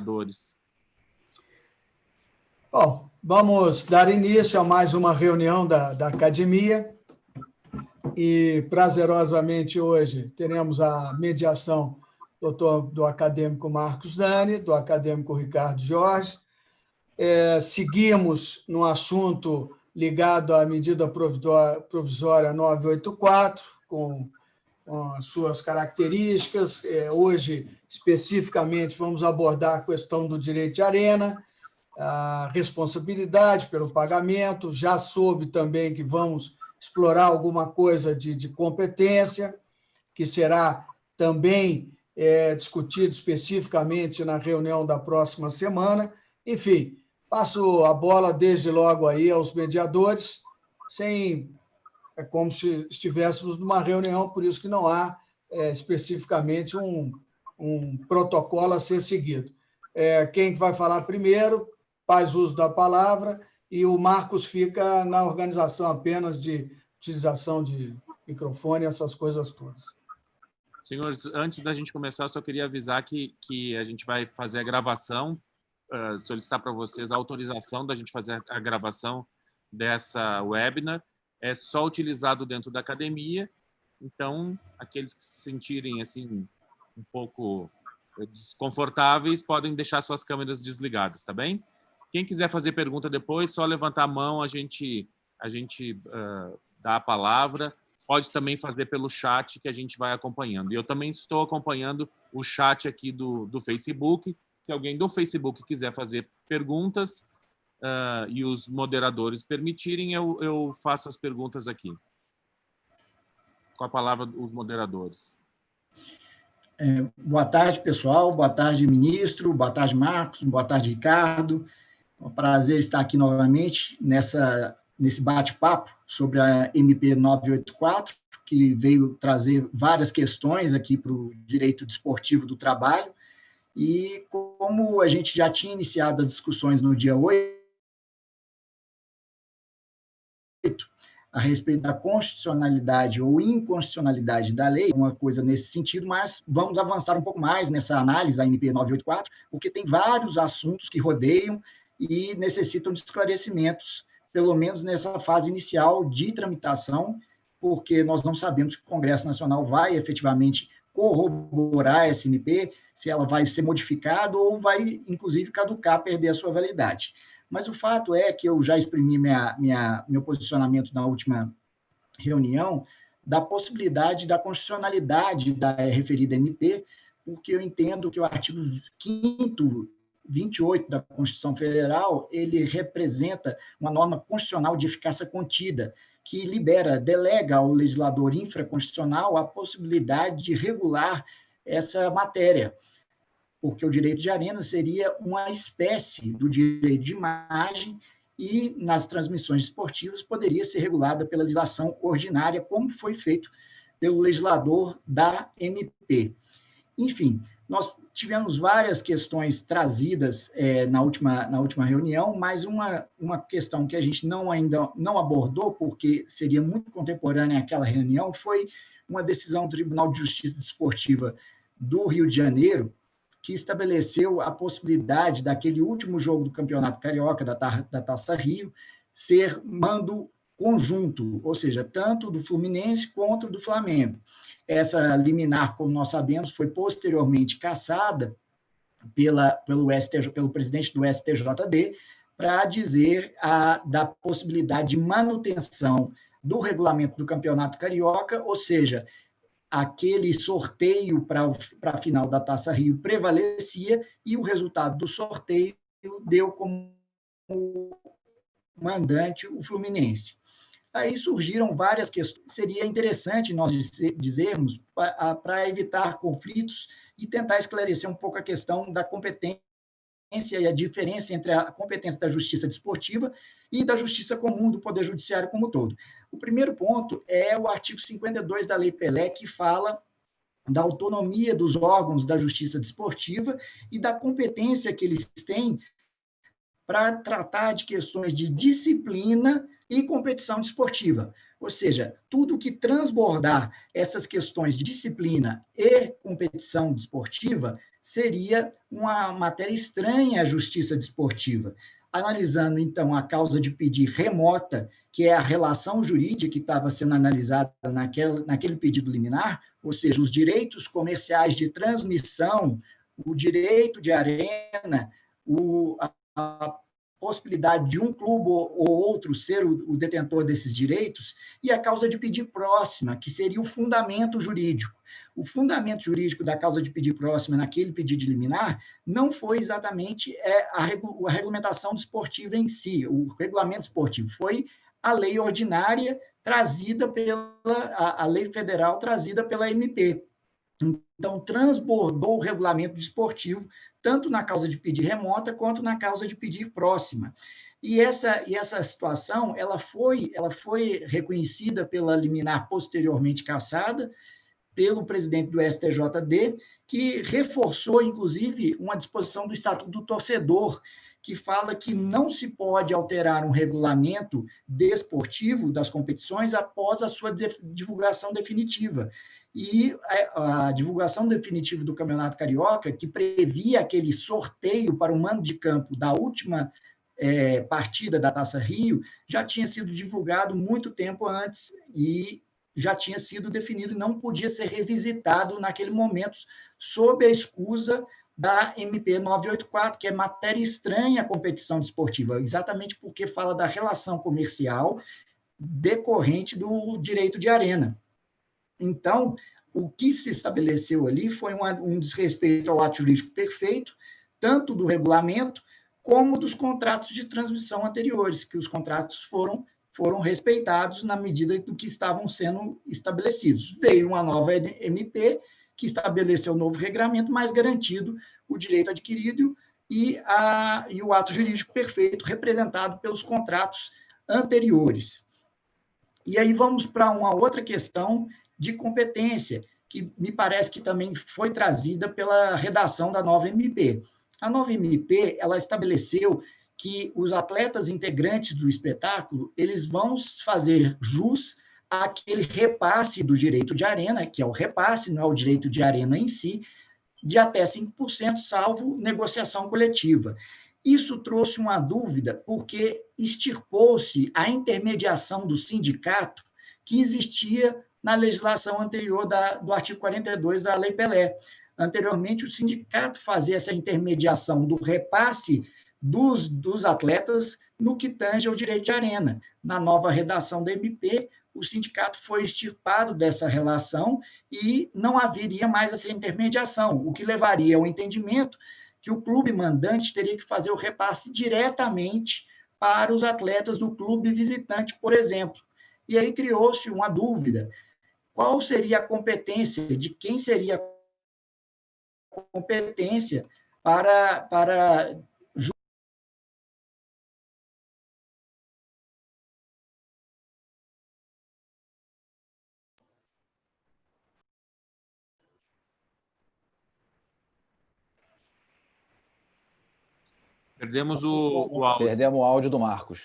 mediadores. Bom, vamos dar início a mais uma reunião da academia e, prazerosamente, hoje teremos a mediação do acadêmico Marcos Dani, do acadêmico Ricardo Jorge. Seguimos no assunto ligado à medida provisória 984, com as suas características. Hoje, especificamente, vamos abordar a questão do direito de arena, a responsabilidade pelo pagamento. Já soube também que vamos explorar alguma coisa de competência, que será também discutido especificamente na reunião da próxima semana. Enfim, passo a bola desde logo aí aos mediadores, é como se estivéssemos numa reunião, por isso que não há especificamente um protocolo a ser seguido. Quem vai falar primeiro faz uso da palavra e o Marcos fica na organização apenas de utilização de microfone, essas coisas todas. Senhores, antes da gente começar, eu só queria avisar que a gente vai fazer a gravação, solicitar para vocês a autorização da gente fazer a gravação dessa webinar. É só utilizado dentro da academia, então aqueles que se sentirem assim um pouco desconfortáveis podem deixar suas câmeras desligadas, tá bem? Quem quiser fazer pergunta depois, só levantar a mão, a gente dá a palavra. Pode também fazer pelo chat que a gente vai acompanhando. E eu também estou acompanhando o chat aqui do Facebook. Se alguém do Facebook quiser fazer perguntas e os moderadores permitirem, eu faço as perguntas aqui. Com a palavra, os moderadores. Boa tarde, pessoal. Boa tarde, ministro. Boa tarde, Marcos. Boa tarde, Ricardo. É um prazer estar aqui novamente nesse bate-papo sobre a MP 984, que veio trazer várias questões aqui para o direito desportivo do trabalho. E como a gente já tinha iniciado as discussões no dia 8, a respeito da constitucionalidade ou inconstitucionalidade da lei, uma coisa nesse sentido, mas vamos avançar um pouco mais nessa análise da MP 984, porque tem vários assuntos que rodeiam e necessitam de esclarecimentos, pelo menos nessa fase inicial de tramitação, porque nós não sabemos se o Congresso Nacional vai efetivamente corroborar essa MP, se ela vai ser modificada ou vai, inclusive, caducar, perder a sua validade. Mas o fato é que eu já exprimi meu posicionamento na última reunião da possibilidade da constitucionalidade da referida MP, porque eu entendo que o artigo 5º, 28 da Constituição Federal, ele representa uma norma constitucional de eficácia contida, que delega ao legislador infraconstitucional a possibilidade de regular essa matéria, porque o direito de arena seria uma espécie do direito de imagem e, nas transmissões esportivas, poderia ser regulada pela legislação ordinária, como foi feito pelo legislador da MP. Enfim, nós tivemos várias questões trazidas na última reunião, mas uma questão que a gente ainda não abordou, porque seria muito contemporânea àquela reunião, foi uma decisão do Tribunal de Justiça Desportiva do Rio de Janeiro, que estabeleceu a possibilidade daquele último jogo do Campeonato Carioca, da Taça Rio, ser mando conjunto, ou seja, tanto do Fluminense quanto do Flamengo. Essa liminar, como nós sabemos, foi posteriormente cassada pelo presidente do STJD para dizer da possibilidade de manutenção do regulamento do Campeonato Carioca, ou seja, aquele sorteio para a final da Taça Rio prevalecia e o resultado do sorteio deu como mandante o Fluminense. Aí surgiram várias questões. Seria interessante nós dizermos, para evitar conflitos e tentar esclarecer um pouco a questão da competência e a diferença entre a competência da justiça desportiva e da justiça comum do Poder Judiciário como um todo. O primeiro ponto é o artigo 52 da Lei Pelé, que fala da autonomia dos órgãos da justiça desportiva e da competência que eles têm para tratar de questões de disciplina e competição desportiva. Ou seja, tudo que transbordar essas questões de disciplina e competição desportiva seria uma matéria estranha à justiça desportiva. Analisando, então, a causa de pedir remota, que é a relação jurídica que estava sendo analisada naquele pedido liminar, ou seja, os direitos comerciais de transmissão, o direito de arena, a possibilidade de um clube ou outro ser o detentor desses direitos, e a causa de pedir próxima, que seria o fundamento jurídico. O fundamento jurídico da causa de pedir próxima naquele pedido liminar não foi exatamente a regulamentação desportiva em si, o regulamento esportivo, foi a lei ordinária trazida a lei federal trazida pela MP. Então, transbordou o regulamento desportivo, tanto na causa de pedir remota, quanto na causa de pedir próxima. E essa situação ela foi reconhecida pela liminar posteriormente cassada, pelo presidente do STJD, que reforçou, inclusive, uma disposição do Estatuto do Torcedor, que fala que não se pode alterar um regulamento desportivo das competições após a sua divulgação definitiva. E a divulgação definitiva do Campeonato Carioca, que previa aquele sorteio para o mando de campo da última partida da Taça Rio, já tinha sido divulgado muito tempo antes e já tinha sido definido e não podia ser revisitado naquele momento, sob a escusa da MP 984, que é matéria estranha à competição desportiva, exatamente porque fala da relação comercial decorrente do direito de arena. Então, o que se estabeleceu ali foi um desrespeito ao ato jurídico perfeito, tanto do regulamento como dos contratos de transmissão anteriores, que os contratos foram respeitados na medida do que estavam sendo estabelecidos. Veio uma nova MP que estabeleceu um novo regramento, mas garantido o direito adquirido e o ato jurídico perfeito representado pelos contratos anteriores. E aí vamos para uma outra questão de competência, que me parece que também foi trazida pela redação da nova MP. A nova MP, ela estabeleceu que os atletas integrantes do espetáculo, eles vão fazer jus àquele repasse do direito de arena, que é o repasse, não é o direito de arena em si, de até 5%, salvo negociação coletiva. Isso trouxe uma dúvida, porque extirpou-se a intermediação do sindicato que existia na legislação anterior do artigo 42 da Lei Pelé. Anteriormente, o sindicato fazia essa intermediação do repasse dos atletas no que tange ao direito de arena. Na nova redação da MP, o sindicato foi extirpado dessa relação e não haveria mais essa intermediação, o que levaria ao entendimento que o clube mandante teria que fazer o repasse diretamente para os atletas do clube visitante, por exemplo. E aí criou-se uma dúvida: qual seria a competência, de quem seria a competência para Perdemos o áudio. Perdemos o áudio do Marcos.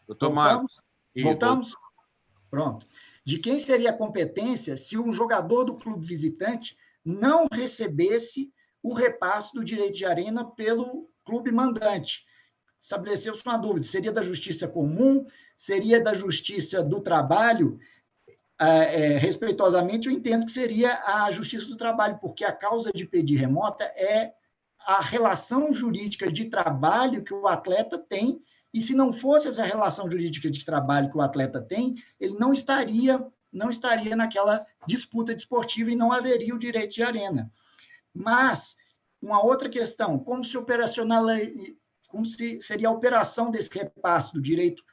Doutor Marcos. Voltamos? Pronto. De quem seria a competência se um jogador do clube visitante não recebesse o repasse do direito de arena pelo clube mandante? Estabeleceu-se uma dúvida: seria da justiça comum? Seria da justiça do trabalho? Respeitosamente, eu entendo que seria a justiça do trabalho, porque a causa de pedir remota é a relação jurídica de trabalho que o atleta tem, e se não fosse essa relação jurídica de trabalho que o atleta tem, ele não estaria naquela disputa desportiva e não haveria o direito de arena. Mas, uma outra questão: como seria a operação desse repasse do direito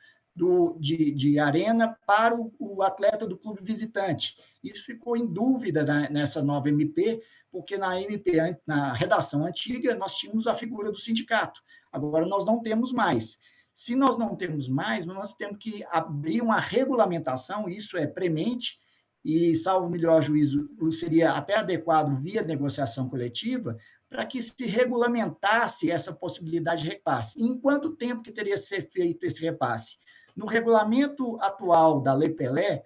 de arena para o atleta do clube visitante? Isso ficou em dúvida nessa nova MP, porque na redação antiga, nós tínhamos a figura do sindicato. Agora, nós não temos mais. Se nós não temos mais, nós temos que abrir uma regulamentação, isso é premente, e, salvo melhor juízo, seria até adequado via negociação coletiva, para que se regulamentasse essa possibilidade de repasse. Em quanto tempo que teria que ser feito esse repasse? No regulamento atual da Lei Pelé,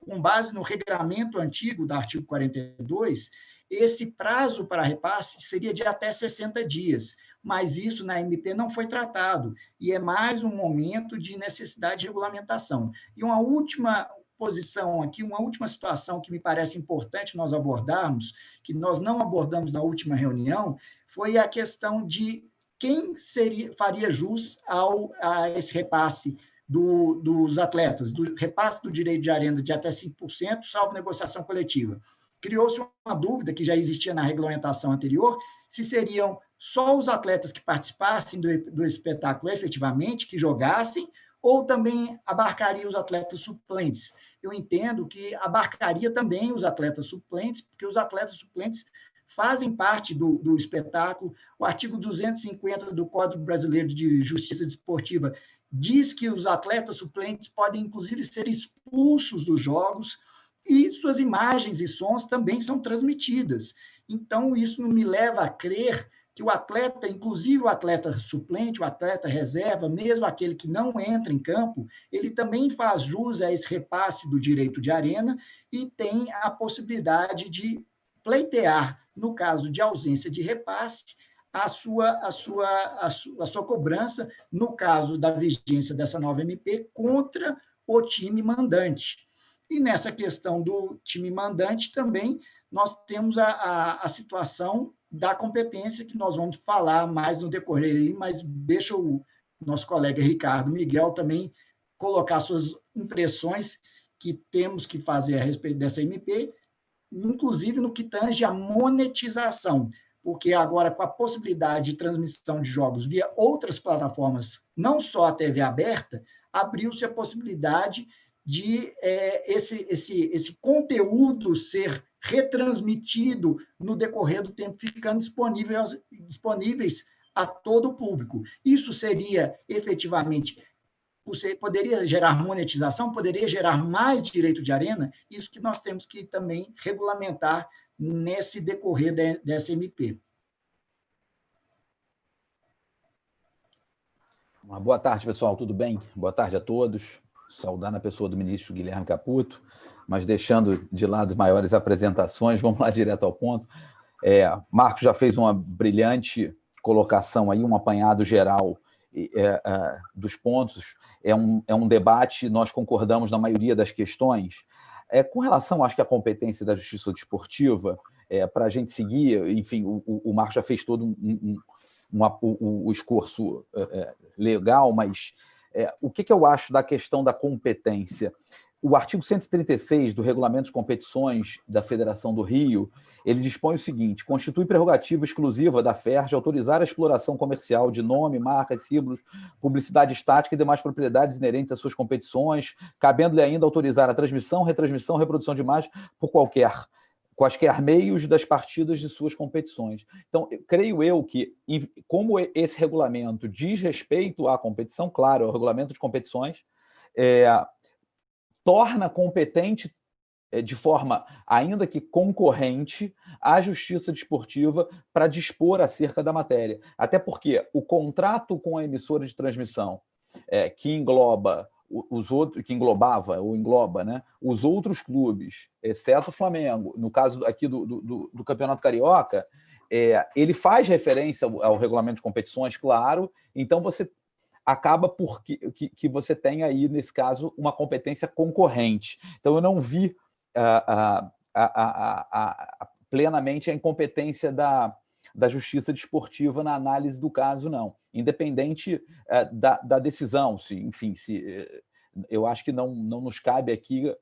com base no regramento antigo do artigo 42, esse prazo para repasse seria de até 60 dias, mas isso na MP não foi tratado, e é mais um momento de necessidade de regulamentação. E uma última posição aqui, uma última situação que me parece importante nós abordarmos, que nós não abordamos na última reunião, foi a questão de quem faria jus a esse repasse dos atletas, do repasse do direito de arenda de até 5%, salvo negociação coletiva. Criou-se uma dúvida que já existia na regulamentação anterior, se seriam só os atletas que participassem do espetáculo efetivamente, que jogassem, ou também abarcaria os atletas suplentes. Eu entendo que abarcaria também os atletas suplentes, porque os atletas suplentes fazem parte do espetáculo. O artigo 250 do Código Brasileiro de Justiça Desportiva diz que os atletas suplentes podem, inclusive, ser expulsos dos jogos, e suas imagens e sons também são transmitidas. Então, isso me leva a crer que o atleta, inclusive o atleta suplente, o atleta reserva, mesmo aquele que não entra em campo, ele também faz jus a esse repasse do direito de arena e tem a possibilidade de pleitear, no caso de ausência de repasse, a sua cobrança, no caso da vigência dessa nova MP, contra o time mandante. E nessa questão do time mandante também, nós temos a situação da competência, que nós vamos falar mais no decorrer aí, mas deixa o nosso colega Ricardo Miguel também colocar suas impressões que temos que fazer a respeito dessa MP, inclusive no que tange a monetização, porque agora, com a possibilidade de transmissão de jogos via outras plataformas, não só a TV aberta, abriu-se a possibilidade de esse conteúdo ser retransmitido no decorrer do tempo, ficando disponíveis a todo o público. Isso seria, efetivamente, poderia gerar monetização, poderia gerar mais direito de arena, isso que nós temos que também regulamentar nesse decorrer dessa MP. Uma boa tarde, pessoal, tudo bem? Boa tarde a todos. Saudar na pessoa do ministro Guilherme Caputo, mas deixando de lado as maiores apresentações, vamos lá direto ao ponto. Marcos já fez uma brilhante colocação aí, um apanhado geral dos pontos. É um debate, nós concordamos na maioria das questões. Com relação, acho que, à competência da justiça desportiva, para a gente seguir, enfim, o Marcos já fez todo o esforço legal, mas o que eu acho da questão da competência? O artigo 136 do Regulamento de Competições da Federação do Rio, ele dispõe o seguinte: constitui prerrogativa exclusiva da FERJ autorizar a exploração comercial de nome, marcas, símbolos, publicidade estática e demais propriedades inerentes às suas competições, cabendo-lhe ainda autorizar a transmissão, retransmissão, reprodução de imagem por quaisquer meios das partidas de suas competições. Então, creio eu que, como esse regulamento diz respeito à competição, claro, é o regulamento de competições, torna competente, de forma ainda que concorrente, a justiça desportiva para dispor acerca da matéria. Até porque o contrato com a emissora de transmissão, que engloba que englobava ou engloba, né, os outros clubes, exceto o Flamengo, no caso aqui do Campeonato Carioca, ele faz referência ao regulamento de competições, claro, então você acaba por que você tem aí, nesse caso, uma competência concorrente. Então, eu não vi plenamente a incompetência da justiça desportiva na análise do caso, não. Independente da decisão, eu acho que não nos cabe aqui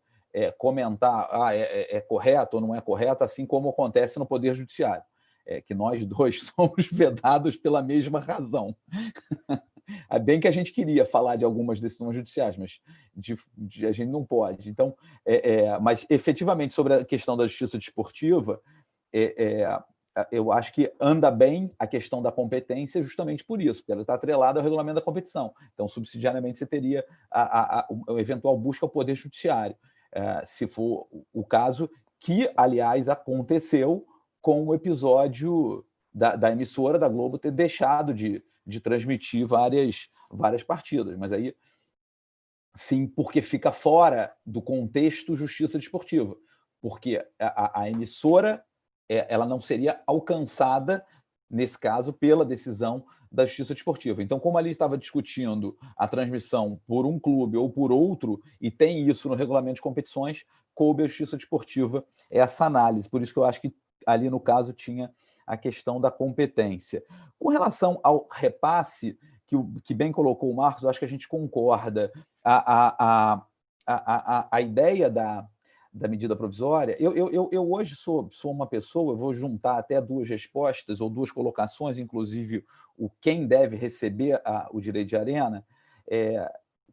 comentar é correto ou não é correto, assim como acontece no Poder Judiciário, que nós dois somos vedados pela mesma razão. É bem que a gente queria falar de algumas decisões judiciais, mas a gente não pode. Então, mas, efetivamente, sobre a questão da justiça desportiva, eu acho que anda bem a questão da competência justamente por isso, porque ela está atrelada ao regulamento da competição. Então, subsidiariamente, você teria a eventual busca ao Poder Judiciário, se for o caso, que, aliás, aconteceu com o episódio da emissora da Globo ter deixado de transmitir várias partidas. Mas aí sim, porque fica fora do contexto justiça desportiva, porque a emissora ela não seria alcançada, nesse caso, pela decisão da justiça desportiva. Então, como ali estava discutindo a transmissão por um clube ou por outro, e tem isso no regulamento de competições, coube a justiça desportiva essa análise. Por isso que eu acho que ali, no caso, tinha a questão da competência. Com relação ao repasse, que bem colocou o Marcos, eu acho que a gente concorda. A ideia da medida provisória, eu hoje sou uma pessoa, eu vou juntar até duas respostas ou duas colocações, inclusive o quem deve receber o direito de arena.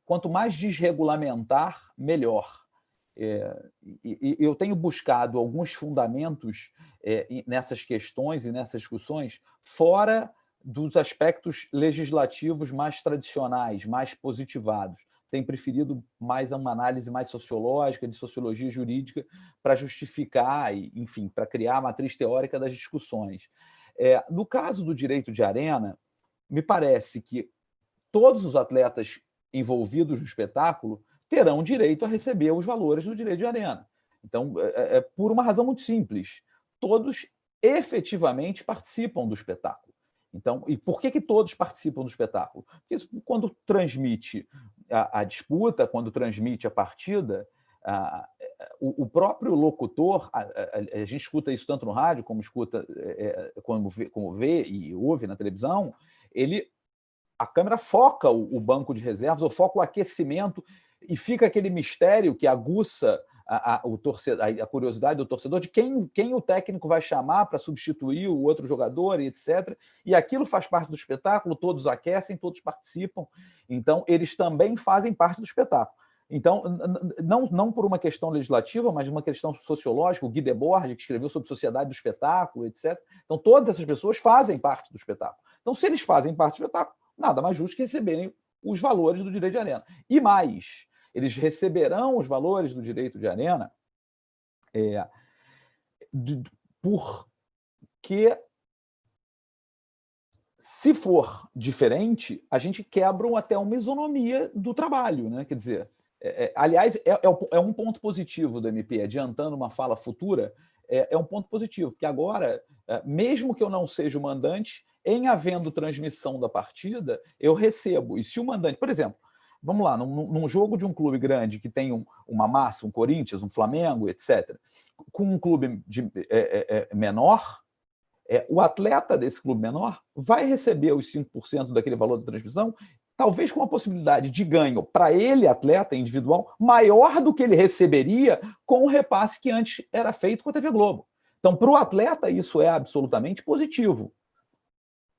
Quanto mais desregulamentar, melhor. Eu tenho buscado alguns fundamentos nessas questões e nessas discussões fora dos aspectos legislativos mais tradicionais, mais positivados. Tenho preferido mais uma análise mais sociológica, de sociologia jurídica, para justificar, enfim, para criar a matriz teórica das discussões. No caso do direito de arena, me parece que todos os atletas envolvidos no espetáculo terão direito a receber os valores do direito de arena. Então, por uma razão muito simples. Todos efetivamente participam do espetáculo. Então, e por que todos participam do espetáculo? Porque quando transmite a disputa, quando transmite a partida, o próprio locutor, a gente escuta isso tanto no rádio, como escuta, como vê e ouve na televisão, a câmera foca o banco de reservas, ou foca o aquecimento, e fica aquele mistério que aguça a curiosidade do torcedor de quem o técnico vai chamar para substituir o outro jogador, e etc. E aquilo faz parte do espetáculo, todos aquecem, todos participam. Então, eles também fazem parte do espetáculo. Então, não por uma questão legislativa, mas uma questão sociológica, o Guy Debord, que escreveu sobre sociedade do espetáculo, etc. Então, todas essas pessoas fazem parte do espetáculo. Então, se eles fazem parte do espetáculo, nada mais justo que receberem os valores do direito de arena. E mais, eles receberão os valores do direito de arena porque, se for diferente, a gente quebra até uma isonomia do trabalho, né? Quer dizer, aliás, é um ponto positivo do MP, adiantando uma fala futura, é um ponto positivo, porque agora, mesmo que eu não seja o mandante, em havendo transmissão da partida, eu recebo. E se o mandante, por exemplo, vamos lá, num jogo de um clube grande que tem uma massa, um Corinthians, um Flamengo, etc., com um clube menor, o atleta desse clube menor vai receber os 5% daquele valor da transmissão, talvez com a possibilidade de ganho para ele, atleta individual, maior do que ele receberia com o repasse que antes era feito com a TV Globo. Então, para o atleta, isso é absolutamente positivo.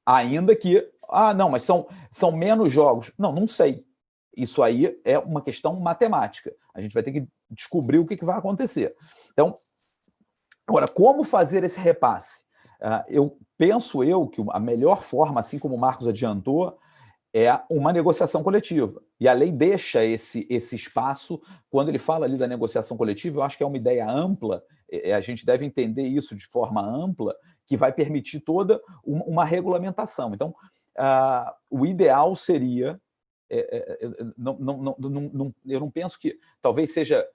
Ainda que, não, mas são menos jogos. Não sei. Isso aí é uma questão matemática. A gente vai ter que descobrir o que vai acontecer. Então, agora, como fazer esse repasse? Penso que a melhor forma, assim como o Marcos adiantou, é uma negociação coletiva. E a lei deixa esse espaço. Quando ele fala ali da negociação coletiva, eu acho que é uma ideia ampla, a gente deve entender isso de forma ampla, que vai permitir toda uma regulamentação. Então, o ideal seria... eu não penso que talvez seja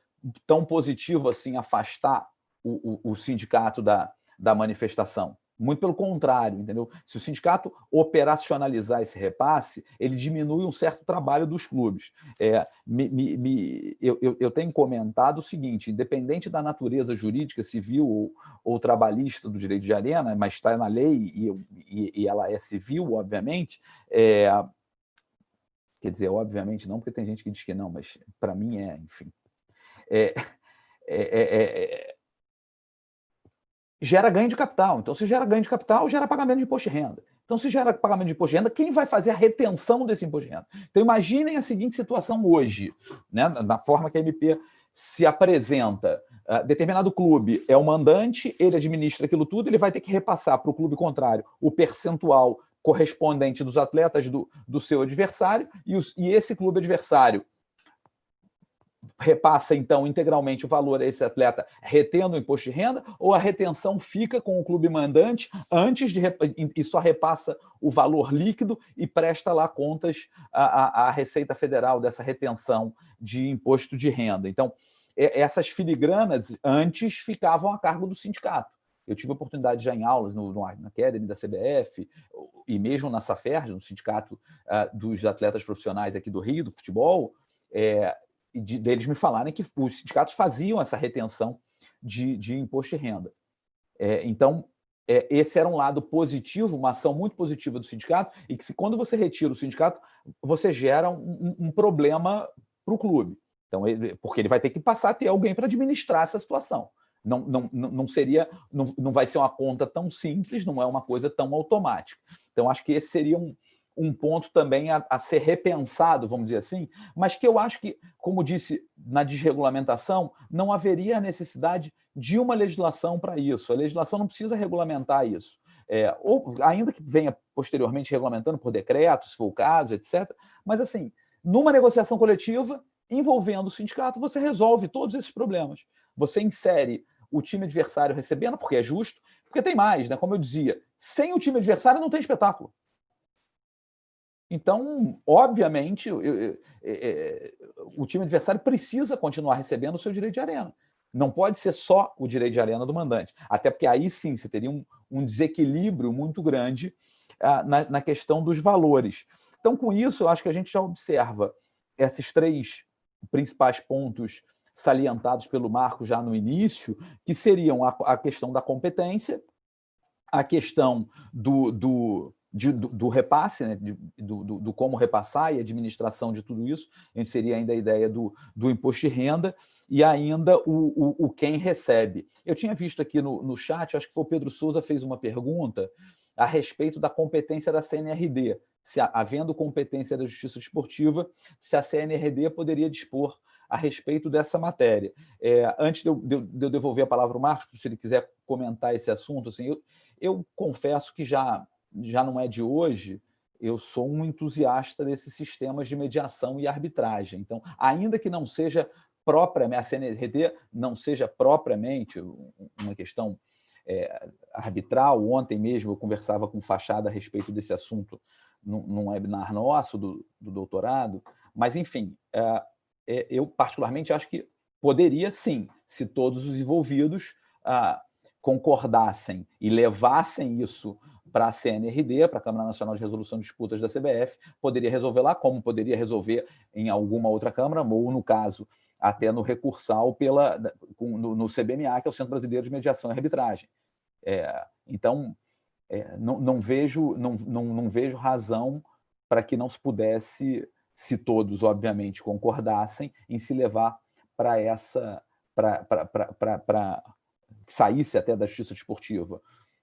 tão positivo assim afastar o sindicato da manifestação. Muito pelo contrário, entendeu? Se o sindicato operacionalizar esse repasse, ele diminui um certo trabalho dos clubes. Eu tenho comentado o seguinte, independente da natureza jurídica, civil ou trabalhista do direito de arena, mas está na lei e ela é civil, obviamente, quer dizer, obviamente não, porque tem gente que diz que não, mas para mim enfim. Gera ganho de capital. Então, se gera ganho de capital, gera pagamento de imposto de renda. Então, se gera pagamento de imposto de renda, quem vai fazer a retenção desse imposto de renda? Então, imaginem a seguinte situação hoje, né, na forma que a MP se apresenta. Determinado clube é o mandante, ele administra aquilo tudo, ele vai ter que repassar para o clube contrário o percentual correspondente dos atletas do seu adversário, e esse clube adversário repassa, então, integralmente o valor a esse atleta retendo o imposto de renda, ou a retenção fica com o clube mandante antes de e só repassa o valor líquido e presta lá contas à Receita Federal dessa retenção de imposto de renda. Então, essas filigranas antes ficavam a cargo do sindicato. Eu tive a oportunidade já em aulas na Academy da CBF e mesmo na SAFERJ, no Sindicato dos Atletas Profissionais aqui do Rio, do futebol, deles me falarem que os sindicatos faziam essa retenção de imposto de renda. Então, esse era um lado positivo, uma ação muito positiva do sindicato, e que quando você retira o sindicato, você gera um problema para o clube. Então, porque ele vai ter que passar a ter alguém para administrar essa situação. Não vai ser uma conta tão simples, não é uma coisa tão automática. Então, acho que esse seria um ponto também a ser repensado, vamos dizer assim, mas que eu acho que, como disse na desregulamentação, não haveria necessidade de uma legislação para isso. A legislação não precisa regulamentar isso. Ou ainda que venha posteriormente regulamentando por decreto, se for o caso, etc. Mas, assim, numa negociação coletiva, envolvendo o sindicato, você resolve todos esses problemas. Você insere o time adversário recebendo, porque é justo, porque tem mais, né? Como eu dizia, sem o time adversário não tem espetáculo. Então, obviamente, o time adversário precisa continuar recebendo o seu direito de arena. Não pode ser só o direito de arena do mandante. Até porque aí sim você teria um desequilíbrio muito grande na questão dos valores. Então, com isso, eu acho que a gente já observa esses 3 principais pontos salientados pelo Marco já no início, que seriam a questão da competência, a questão do repasse, né, do como repassar e administração de tudo isso. A gente seria ainda a ideia do imposto de renda e ainda o quem recebe. Eu tinha visto aqui no chat, acho que foi o Pedro Souza fez uma pergunta a respeito da competência da CNRD. Se, havendo competência da Justiça Desportiva, se a CNRD poderia dispor a respeito dessa matéria. Antes de eu devolver a palavra ao Marcos, se ele quiser comentar esse assunto, assim, eu confesso que já não é de hoje, eu sou um entusiasta desses sistemas de mediação e arbitragem. Então, ainda que não seja propriamente, a CNRD não seja propriamente uma questão arbitral, ontem mesmo eu conversava com o Fachada a respeito desse assunto num webinar nosso do doutorado, mas, enfim, eu particularmente acho que poderia, sim, se todos os envolvidos concordassem e levassem isso para a CNRD, para a Câmara Nacional de Resolução de Disputas da CBF, poderia resolver lá, como poderia resolver em alguma outra Câmara, ou, no caso, até no recursal no CBMA, que é o Centro Brasileiro de Mediação e Arbitragem. Então, não vejo razão para que não se pudesse, se todos, obviamente, concordassem, em se levar para saísse até da Justiça Desportiva,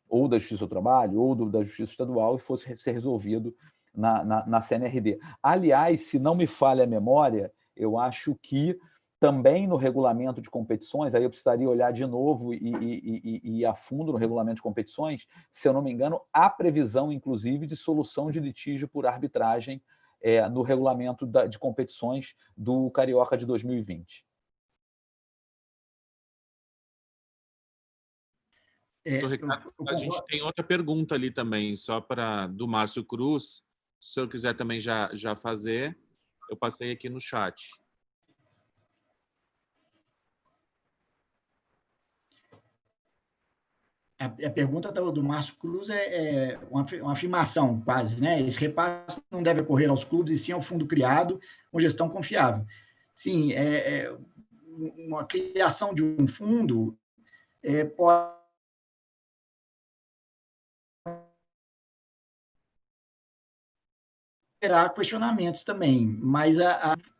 ou da Justiça do Trabalho, ou da Justiça Estadual, e fosse ser resolvido na CNRD. Aliás, se não me falha a memória, eu acho que também no regulamento de competições, aí eu precisaria olhar de novo e ir a fundo no regulamento de competições, se eu não me engano, há previsão, inclusive, de solução de litígio por arbitragem no regulamento de competições do Carioca de 2020. Ricardo, a gente tem outra pergunta ali também, só do Márcio Cruz. Se o senhor quiser também já fazer, eu passei aqui no chat. A pergunta do Márcio Cruz é uma afirmação, quase, né? Esse repasse não deve ocorrer aos clubes, e sim ao fundo criado, com gestão confiável. Sim, uma criação de um fundo pode gerar questionamentos também, mas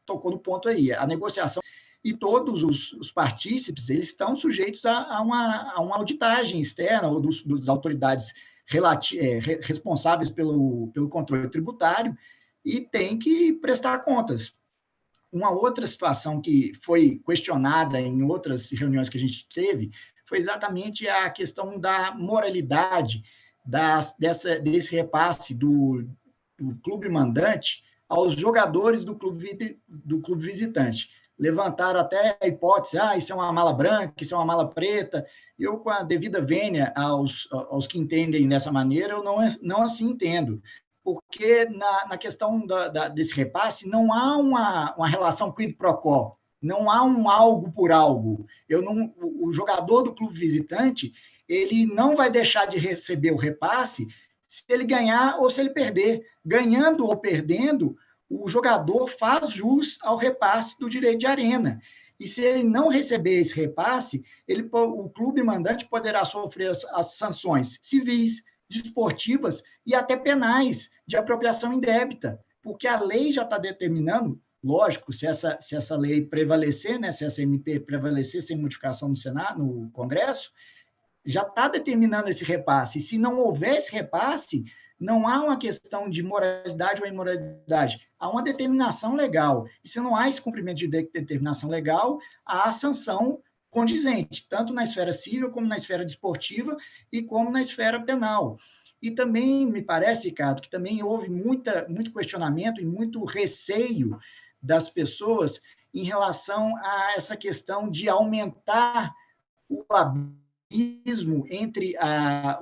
tocou no ponto aí, a negociação, e todos os partícipes, eles estão sujeitos a uma auditagem externa ou das autoridades responsáveis pelo controle tributário, e tem que prestar contas. Uma outra situação que foi questionada em outras reuniões que a gente teve foi exatamente a questão da moralidade desse repasse do clube mandante aos jogadores do clube visitante. levantaram até a hipótese, isso é uma mala branca, isso é uma mala preta. Eu, com a devida vênia aos que entendem dessa maneira, eu não assim entendo, porque na questão desse repasse não há uma relação quid pro quo, não há um algo por algo. O jogador do clube visitante, ele não vai deixar de receber o repasse se ele ganhar ou se ele perder. Ganhando ou perdendo, o jogador faz jus ao repasse do direito de arena. E se ele não receber esse repasse, o clube mandante poderá sofrer as sanções civis, desportivas e até penais de apropriação indébita, porque a lei já está determinando, lógico, se essa lei prevalecer, né, se essa MP prevalecer sem modificação no Senado, no Congresso, já está determinando esse repasse. E se não houver esse repasse, não há uma questão de moralidade ou imoralidade, há uma determinação legal. E se não há esse cumprimento de determinação legal, há a sanção condizente, tanto na esfera civil, como na esfera desportiva e como na esfera penal. E também me parece, Ricardo, que também houve muito questionamento e muito receio das pessoas em relação a essa questão de aumentar o abismo entre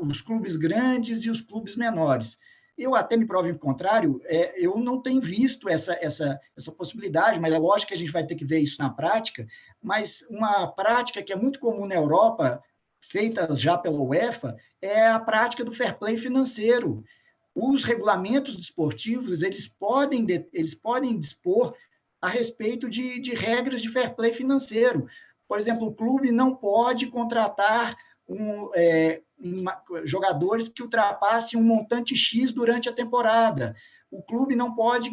os clubes grandes e os clubes menores. Eu até me provo em contrário, eu não tenho visto essa possibilidade, mas é lógico que a gente vai ter que ver isso na prática, mas uma prática que é muito comum na Europa, feita já pela UEFA, é a prática do fair play financeiro. Os regulamentos desportivos, eles podem dispor a respeito de regras de fair play financeiro. Por exemplo, o clube não pode contratar jogadores que ultrapassem um montante X durante a temporada. O clube não pode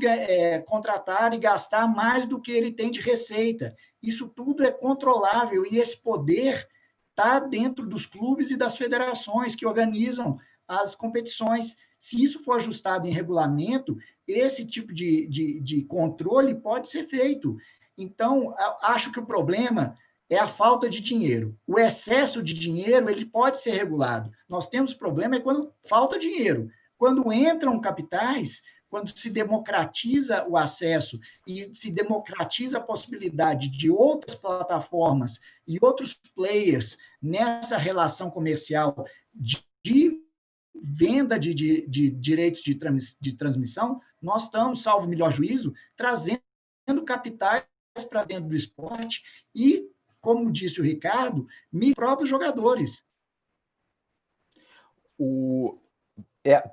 contratar e gastar mais do que ele tem de receita. Isso tudo é controlável e esse poder está dentro dos clubes e das federações que organizam as competições. Se isso for ajustado em regulamento, esse tipo de controle pode ser feito. Então, acho que o problema é a falta de dinheiro. O excesso de dinheiro, ele pode ser regulado. Nós temos problema quando falta dinheiro. Quando entram capitais, quando se democratiza o acesso e se democratiza a possibilidade de outras plataformas e outros players nessa relação comercial de venda de direitos de transmissão, nós estamos, salvo o melhor juízo, trazendo capitais para dentro do esporte e, como disse o Ricardo, próprios jogadores.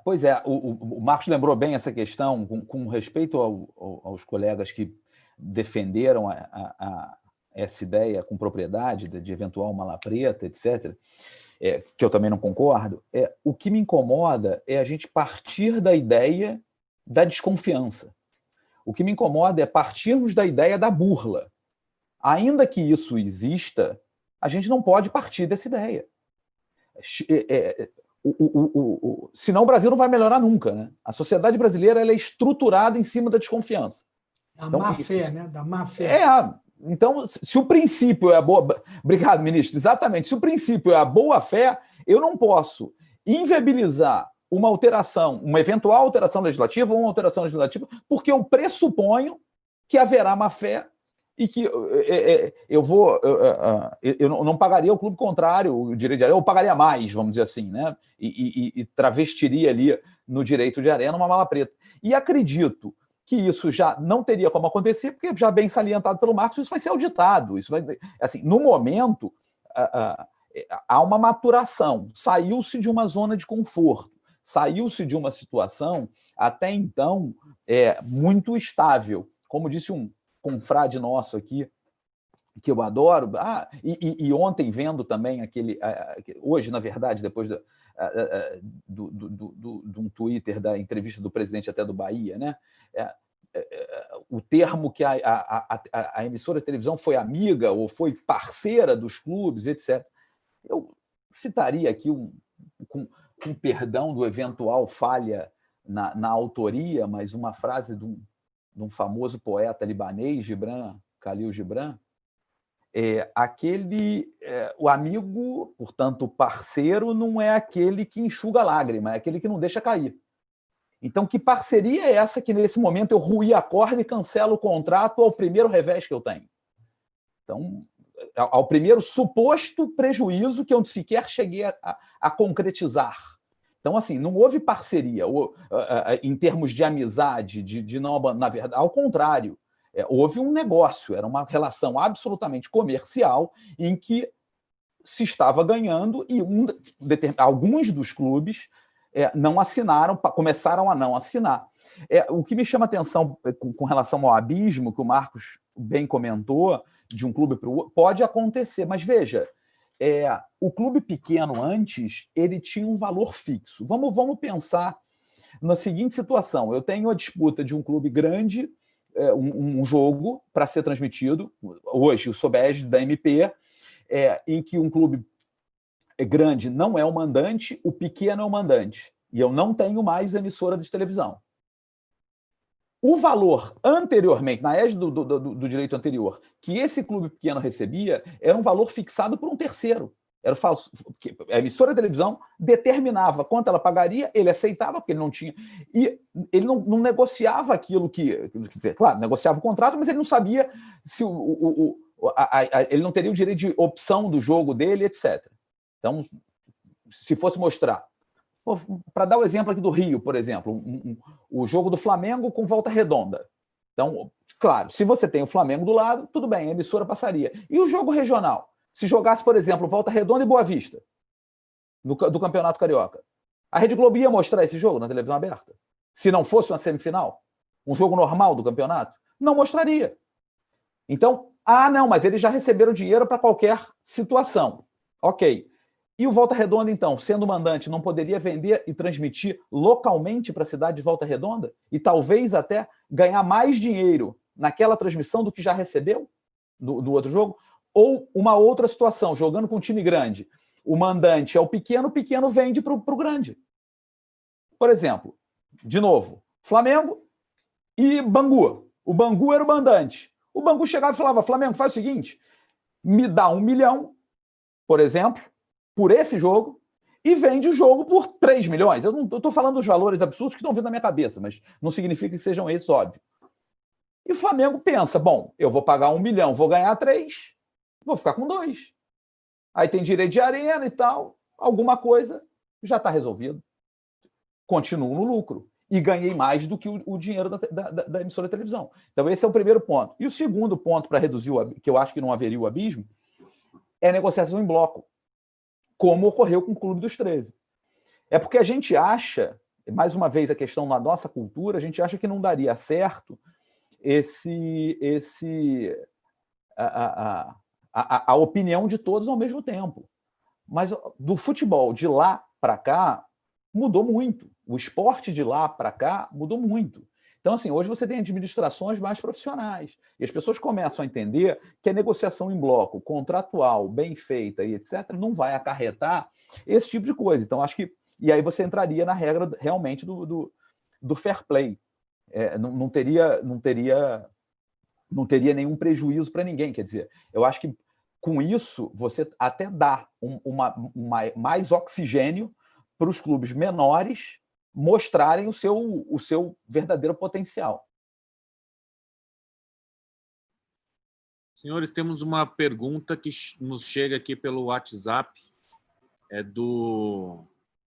Pois é, o Marcos lembrou bem essa questão, com respeito aos colegas que defenderam essa ideia com propriedade de eventual mala preta, etc., que eu também não concordo. O que me incomoda é a gente partir da ideia da desconfiança. O que me incomoda é partirmos da ideia da burla. Ainda que isso exista, a gente não pode partir dessa ideia. Senão o Brasil não vai melhorar nunca, né? A sociedade brasileira ela é estruturada em cima da desconfiança. Da má fé, né? Da má fé. Então, se o princípio é a boa... Obrigado, ministro. Exatamente. Se o princípio é a boa-fé, eu não posso inviabilizar uma alteração, uma eventual alteração legislativa ou uma alteração legislativa, porque eu pressuponho que haverá má-fé e que eu não pagaria o clube contrário, o direito de arena, eu pagaria mais, vamos dizer assim, né? E travestiria ali no direito de arena uma mala preta. E acredito que isso já não teria como acontecer, porque já bem salientado pelo Marcos, isso vai ser auditado. Isso vai, assim, no momento, há uma maturação. Saiu-se de uma zona de conforto, saiu-se de uma situação, até então, muito estável. Como disse um confrade nosso aqui, que eu adoro, e ontem vendo também hoje, na verdade, depois de um Twitter da entrevista do presidente até do Bahia, né? O termo que a emissora de televisão foi amiga ou foi parceira dos clubes, etc. Eu citaria aqui, com perdão do eventual falha na autoria, mas uma frase de um famoso poeta libanês, Khalil Gibran, o amigo, portanto, o parceiro, não é aquele que enxuga a lágrima, é aquele que não deixa cair. Então, que parceria é essa que, nesse momento, eu ruí a corda e cancelo o contrato ao primeiro revés que eu tenho? Então, ao primeiro suposto prejuízo que eu sequer cheguei a concretizar. Então, assim, não houve parceria em termos de amizade, de não abandonar, na verdade, ao contrário, houve um negócio, era uma relação absolutamente comercial em que se estava ganhando e alguns dos clubes não assinaram, começaram a não assinar. O que me chama a atenção com relação ao abismo, que o Marcos bem comentou, de um clube para o outro, pode acontecer, mas veja, o clube pequeno antes, ele tinha um valor fixo. Vamos pensar na seguinte situação, eu tenho a disputa de um clube grande, um jogo para ser transmitido, hoje, sob a égide da MP, em que um clube grande não é o mandante, o pequeno é o mandante, e eu não tenho mais emissora de televisão. O valor anteriormente, na égide do direito anterior, que esse clube pequeno recebia, era um valor fixado por um terceiro. A emissora de televisão determinava quanto ela pagaria, ele aceitava, porque ele não tinha. E ele não negociava aquilo que. Claro, negociava o contrato, mas ele não sabia se ele não teria o direito de opção do jogo dele, etc. Então, se fosse mostrar. Para dar o exemplo aqui do Rio, por exemplo, o jogo do Flamengo com Volta Redonda. Então, claro, se você tem o Flamengo do lado, tudo bem, a emissora passaria. E o jogo regional? Se jogasse, por exemplo, Volta Redonda e Boa Vista, do Campeonato Carioca, a Rede Globo ia mostrar esse jogo na televisão aberta? Se não fosse uma semifinal? Um jogo normal do campeonato? Não mostraria. Então, não, mas eles já receberam dinheiro para qualquer situação. Ok. E o Volta Redonda, então, sendo mandante, não poderia vender e transmitir localmente para a cidade de Volta Redonda? E talvez até ganhar mais dinheiro naquela transmissão do que já recebeu do outro jogo? Ou uma outra situação, jogando com um time grande. O mandante é o pequeno vende para o grande. Por exemplo, de novo, Flamengo e Bangu. O Bangu era o mandante. O Bangu chegava e falava, Flamengo, faz o seguinte, me dá 1 milhão, por exemplo, por esse jogo, e vende o jogo por 3 milhões. Eu não estou falando dos valores absurdos que estão vindo na minha cabeça, mas não significa que sejam esses, óbvio. E o Flamengo pensa, bom, eu vou pagar 1 milhão, vou ganhar 3, vou ficar com 2. Aí tem direito de arena e tal, alguma coisa, já está resolvido. Continuo no lucro. E ganhei mais do que o dinheiro da emissora de televisão. Então, esse é o primeiro ponto. E o segundo ponto para reduzir, que eu acho que não haveria o abismo, é a negociação em bloco, como ocorreu com o Clube dos 13. É porque a gente acha, mais uma vez a questão na nossa cultura, a gente acha que não daria certo a opinião de todos ao mesmo tempo. Mas do futebol de lá para cá, mudou muito. O esporte de lá para cá mudou muito. Então, assim, hoje você tem administrações mais profissionais. E as pessoas começam a entender que a negociação em bloco, contratual, bem feita e etc., não vai acarretar esse tipo de coisa. Então, acho que... E aí você entraria na regra realmente do fair play. Não teria nenhum prejuízo para ninguém. Quer dizer, eu acho que com isso você até dá mais oxigênio para os clubes menores mostrarem o seu verdadeiro potencial. Senhores, temos uma pergunta que nos chega aqui pelo WhatsApp, é do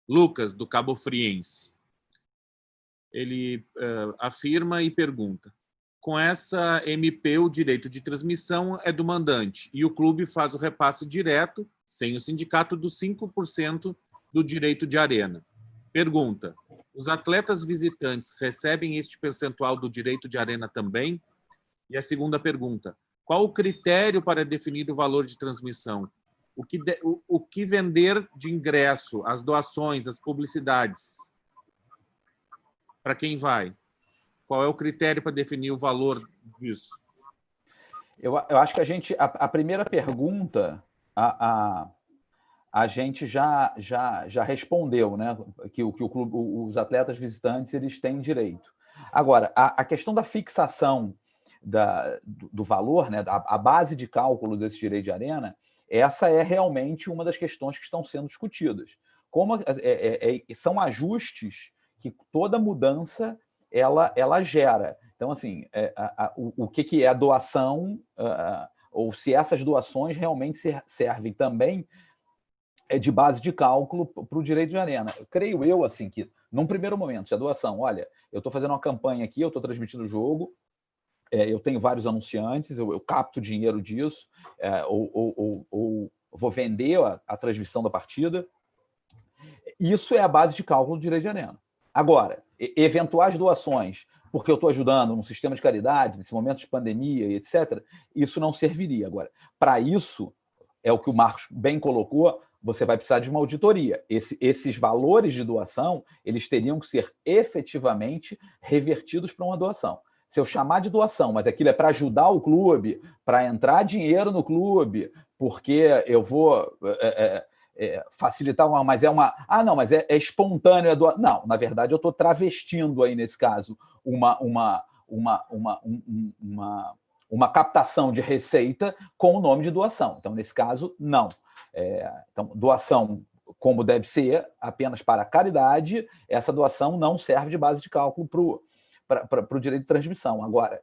Lucas, do Cabo Friense. Ele afirma e pergunta: com essa MP, o direito de transmissão é do mandante e o clube faz o repasse direto, sem o sindicato, dos 5% do direito de arena. Pergunta: os atletas visitantes recebem este percentual do direito de arena também? E a segunda pergunta: qual o critério para definir o valor de transmissão? O que vender de ingresso, as doações, as publicidades? Para quem vai? Qual é o critério para definir o valor disso? Eu acho que a primeira pergunta, a gente já respondeu, né? Que os atletas visitantes eles têm direito. Agora, a questão da fixação do valor, né? A base de cálculo desse direito de arena, essa é realmente uma das questões que estão sendo discutidas. Como são ajustes que toda mudança ela gera. Então, assim, o que é a doação, ou se essas doações realmente servem também de base de cálculo para o direito de arena. Creio eu, assim, que num primeiro momento, se a doação, olha, eu estou fazendo uma campanha aqui, eu estou transmitindo o jogo, eu tenho vários anunciantes, eu capto dinheiro disso, ou vou vender a transmissão da partida. Isso é a base de cálculo do direito de arena. Agora, eventuais doações, porque eu estou ajudando num sistema de caridade, nesse momento de pandemia e etc., isso não serviria. Agora, para isso, é o que o Marcos bem colocou, você vai precisar de uma auditoria. Esses valores de doação, eles teriam que ser efetivamente revertidos para uma doação. Se eu chamar de doação, mas aquilo é para ajudar o clube, para entrar dinheiro no clube, porque eu vou facilitar uma... Mas é uma... Ah, não, mas é espontâneo. Não, na verdade, eu estou travestindo aí, nesse caso, uma captação de receita com o nome de doação. Então, nesse caso, não. Então, doação, como deve ser, apenas para caridade, essa doação não serve de base de cálculo para o direito de transmissão. Agora,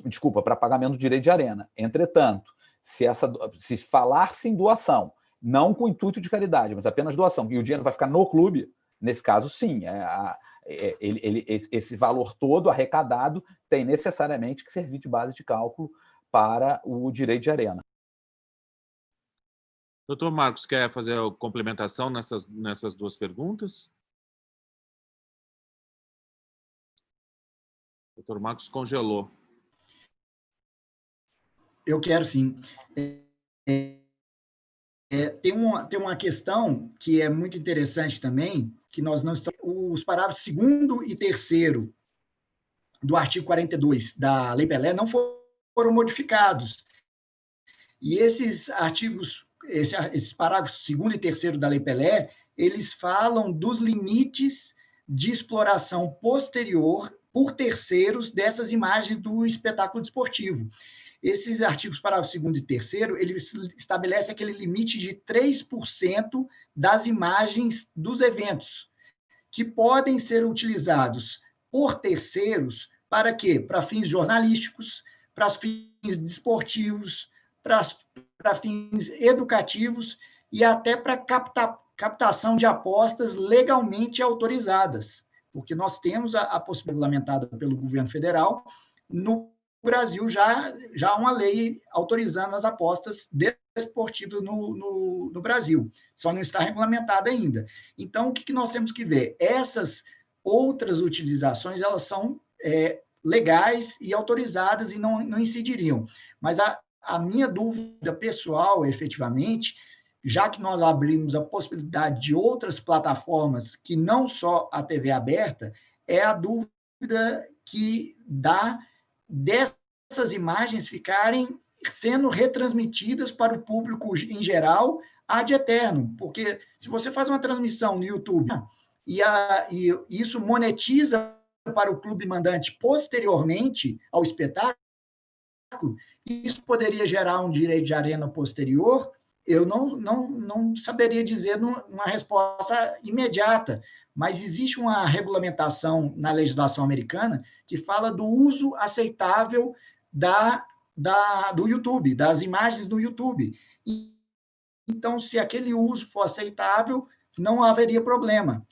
desculpa, para pagamento do direito de arena. Entretanto, se falar-se em doação, não com intuito de caridade, mas apenas doação, e o dinheiro vai ficar no clube, nesse caso, sim, esse valor todo arrecadado tem necessariamente que servir de base de cálculo para o direito de arena. Doutor Marcos, quer fazer a complementação nessas duas perguntas? Doutor Marcos congelou. Eu quero, sim. Tem uma questão que é muito interessante também, que nós não estamos... Os parágrafos 2º e 3º do artigo 42 da Lei Pelé não foram modificados. E esses artigos, esses parágrafos 2º e 3º da Lei Pelé, eles falam dos limites de exploração posterior por terceiros dessas imagens do espetáculo desportivo. Esses artigos, parágrafo 2º e 3º, eles estabelecem aquele limite de 3% das imagens dos eventos, que podem ser utilizados por terceiros para quê? Para fins jornalísticos, para fins desportivos, para fins educativos e até para captação de apostas legalmente autorizadas, porque nós temos a possibilidade regulamentada pelo governo federal. No Brasil já há uma lei autorizando as apostas desportivas no Brasil, só não está regulamentada ainda. Então, o que nós temos que ver? Essas outras utilizações, elas são legais e autorizadas e não incidiriam. Mas a minha dúvida pessoal, efetivamente, já que nós abrimos a possibilidade de outras plataformas que não só a TV aberta, é a dúvida que dá dessas imagens ficarem sendo retransmitidas para o público em geral ad eterno, porque se você faz uma transmissão no YouTube e isso monetiza para o clube mandante posteriormente ao espetáculo, isso poderia gerar um direito de arena posterior. Eu não saberia dizer uma resposta imediata, mas existe uma regulamentação na legislação americana que fala do uso aceitável do YouTube, das imagens do YouTube. Então, se aquele uso for aceitável, não haveria problema.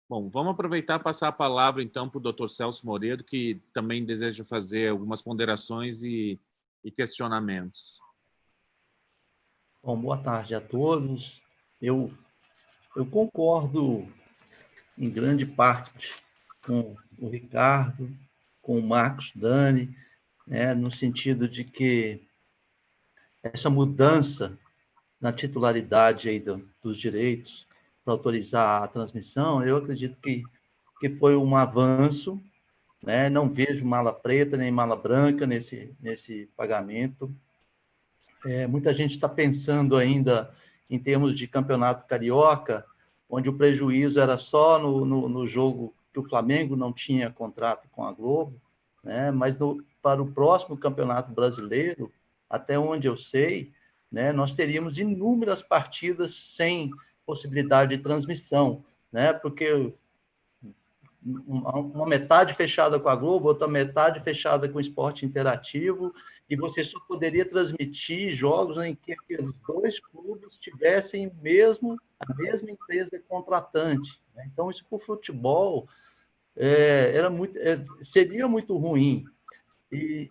Bom, vamos aproveitar e passar a palavra, então, para o doutor Celso Moredo, que também deseja fazer algumas ponderações e questionamentos. Bom, boa tarde a todos. Eu concordo em grande parte com o Ricardo, com o Marcos, Dani, né, no sentido de que essa mudança na titularidade aí dos direitos para autorizar a transmissão, eu acredito que foi um avanço, né? Não vejo mala preta nem mala branca nesse pagamento. Muita gente está pensando ainda em termos de campeonato carioca, onde o prejuízo era só no jogo que o Flamengo não tinha contrato com a Globo, né? Mas para o próximo campeonato brasileiro, até onde eu sei, né, nós teríamos inúmeras partidas sem possibilidade de transmissão, né? Porque uma metade fechada com a Globo, outra metade fechada com o esporte interativo, e você só poderia transmitir jogos em que aqueles dois clubes tivessem a mesma empresa contratante, né? Então, isso para o futebol seria muito ruim, e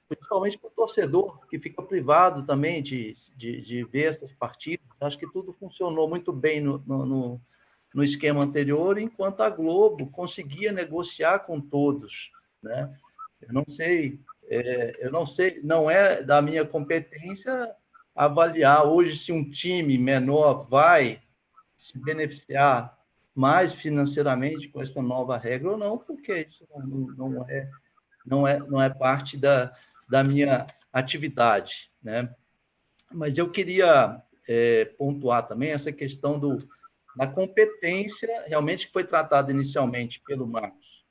principalmente para o torcedor, que fica privado também de ver essas partidas. Acho que tudo funcionou muito bem no esquema anterior, enquanto a Globo conseguia negociar com todos, né? Eu não sei, não é da minha competência avaliar hoje se um time menor vai se beneficiar mais financeiramente com essa nova regra ou não, porque isso não é parte da minha atividade, né? Mas eu queria pontuar também essa questão da competência, realmente, que foi tratada inicialmente pelo Marcos,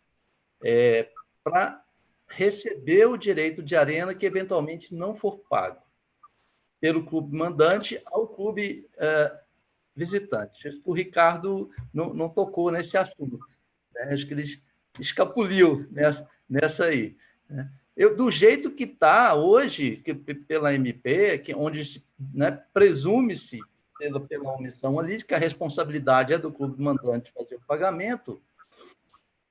para receber o direito de arena que, eventualmente, não for pago pelo clube mandante ao clube visitante. Acho que o Ricardo não tocou nesse assunto, né? Acho que ele escapuliu nessa aí, né? Do jeito que está hoje, pela MP, onde, né, presume-se pela omissão ali, que a responsabilidade é do clube mandante fazer o pagamento,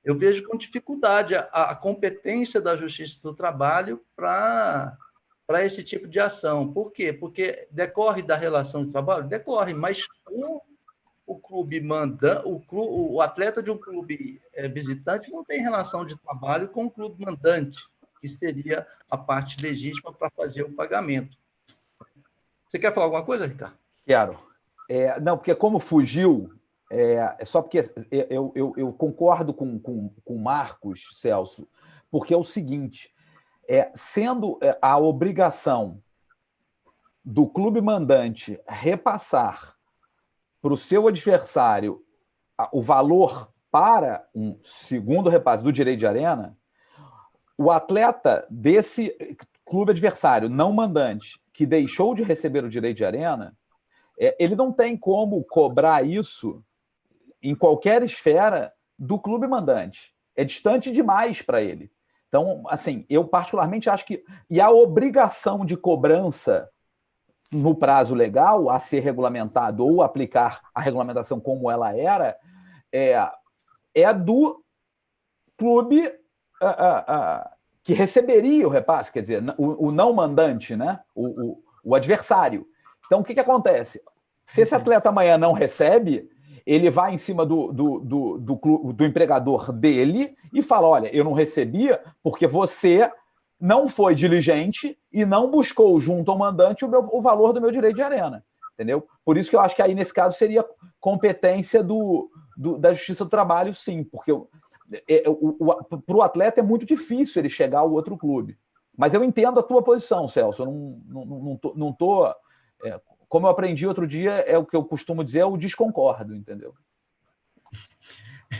eu vejo com dificuldade a competência da Justiça do Trabalho para esse tipo de ação. Por quê? Porque decorre da relação de trabalho? Decorre, mas o clube o atleta de um clube visitante não tem relação de trabalho com o clube mandante, que seria a parte legítima para fazer o pagamento. Você quer falar alguma coisa, Ricardo? Quero. Não, porque como fugiu, só porque eu concordo com o Marcos, Celso, porque é o seguinte, sendo a obrigação do clube mandante repassar para o seu adversário o valor para um segundo repasse do direito de arena, o atleta desse clube adversário não mandante que deixou de receber o direito de arena, ele não tem como cobrar isso em qualquer esfera do clube mandante. É distante demais para ele. Então, assim, eu particularmente acho que... E a obrigação de cobrança no prazo legal a ser regulamentado ou aplicar a regulamentação como ela era, é do clube que receberia o repasse, quer dizer, o não mandante, né? O adversário. Então, o que acontece? Se esse atleta amanhã não recebe, ele vai em cima do empregador dele e fala, olha, eu não recebia porque você não foi diligente e não buscou junto ao mandante o valor do meu direito de arena. Entendeu? Por isso que eu acho que aí, nesse caso, seria competência da Justiça do Trabalho, sim, porque para o atleta é muito difícil ele chegar ao outro clube. Mas eu entendo a tua posição, Celso. Eu não tô como eu aprendi outro dia, é o que eu costumo dizer, eu desconcordo, entendeu?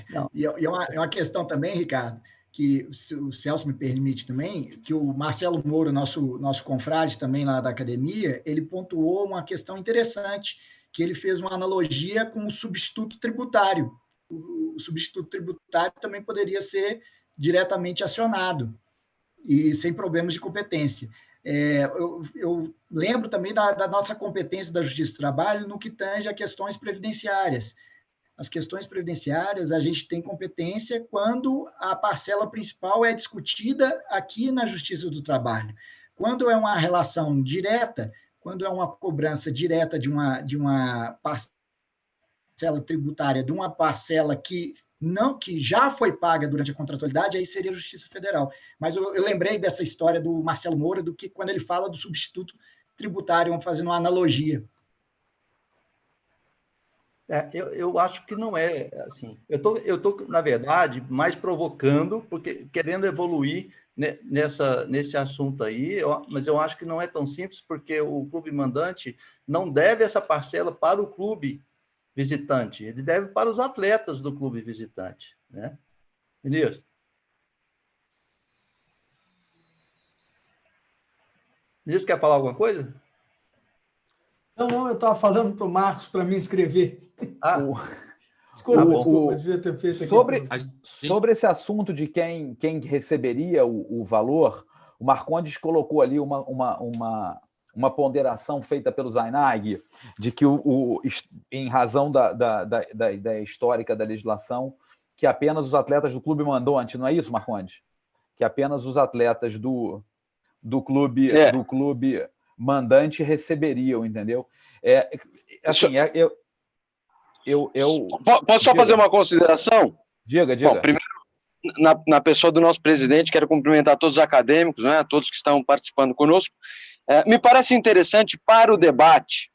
Não. E é uma questão também, Ricardo, que o Celso me permite também, que o Marcelo Moura, nosso confrade também lá da academia, ele pontuou uma questão interessante, que ele fez uma analogia com o substituto tributário. O substituto tributário também poderia ser diretamente acionado e sem problemas de competência. Eu lembro também da nossa competência da Justiça do Trabalho no que tange a questões previdenciárias. As questões previdenciárias, a gente tem competência quando a parcela principal é discutida aqui na Justiça do Trabalho. Quando é uma relação direta, quando é uma cobrança direta de uma parcela tributária, de uma parcela que já foi paga durante a contratualidade, aí seria a Justiça Federal. Mas eu lembrei dessa história do Marcelo Moura, do que quando ele fala do substituto tributário, fazendo uma analogia. Eu acho que não é assim. Eu tô, na verdade, mais provocando, porque querendo evoluir nesse assunto aí, mas eu acho que não é tão simples, porque o clube mandante não deve essa parcela para o clube visitante, ele deve para os atletas do clube visitante, né? Ministro? Ministro, quer falar alguma coisa? Não, eu estava falando para o Marcos para me inscrever. Desculpa, devia ter feito aqui. Sobre esse assunto de quem receberia o valor, o Marcondes colocou ali uma ponderação feita pelo Zainag, de que, em razão da ideia histórica da legislação, que apenas os atletas do clube mandante, não é isso, Marcondes? Que apenas os atletas do clube mandante receberiam, entendeu? Posso só fazer uma consideração? Diga. Bom, primeiro, na pessoa do nosso presidente, quero cumprimentar todos os acadêmicos, né, todos que estão participando conosco. Me parece interessante para o debate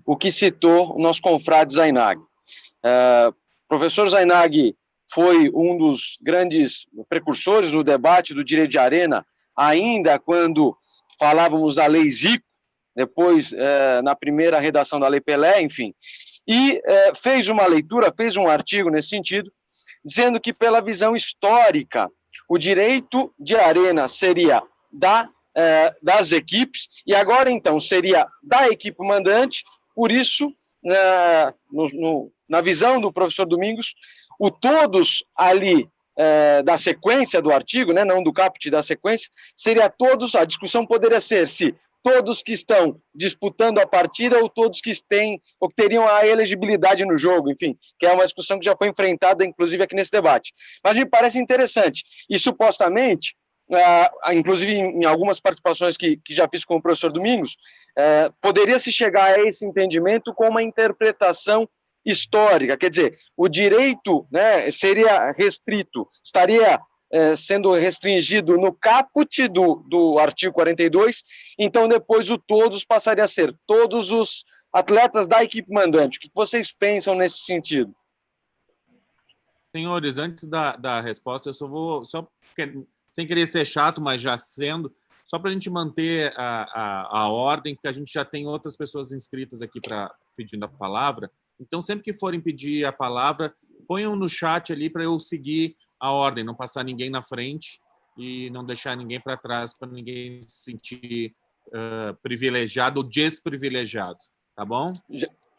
o que citou o nosso confrade Zainag. Professor Zainag foi um dos grandes precursores no debate do direito de arena, ainda quando falávamos da Lei Zico, depois na primeira redação da Lei Pelé, enfim, e fez uma leitura, fez um artigo nesse sentido, dizendo que, pela visão histórica, o direito de arena seria das equipes, e agora, então, seria da equipe mandante. Por isso, na visão do professor Domingos, o todos ali da sequência do artigo, né, não do caput da sequência, seria todos, a discussão poderia ser se todos que estão disputando a partida ou todos que teriam a elegibilidade no jogo, enfim, que é uma discussão que já foi enfrentada, inclusive, aqui nesse debate. Mas me parece interessante, e supostamente, inclusive em algumas participações que já fiz com o professor Domingos, poderia-se chegar a esse entendimento com uma interpretação histórica, quer dizer, o direito, né, seria restrito, estaria sendo restringido no caput do artigo 42, então depois o todos passaria a ser todos os atletas da equipe mandante. O que vocês pensam nesse sentido? Senhores, antes da resposta, eu sem querer ser chato, mas já sendo, só para a gente manter a ordem, porque a gente já tem outras pessoas inscritas aqui pedindo a palavra. Então, sempre que forem pedir a palavra, ponham no chat ali para eu seguir a ordem, não passar ninguém na frente e não deixar ninguém para trás, para ninguém se sentir privilegiado ou desprivilegiado, tá bom?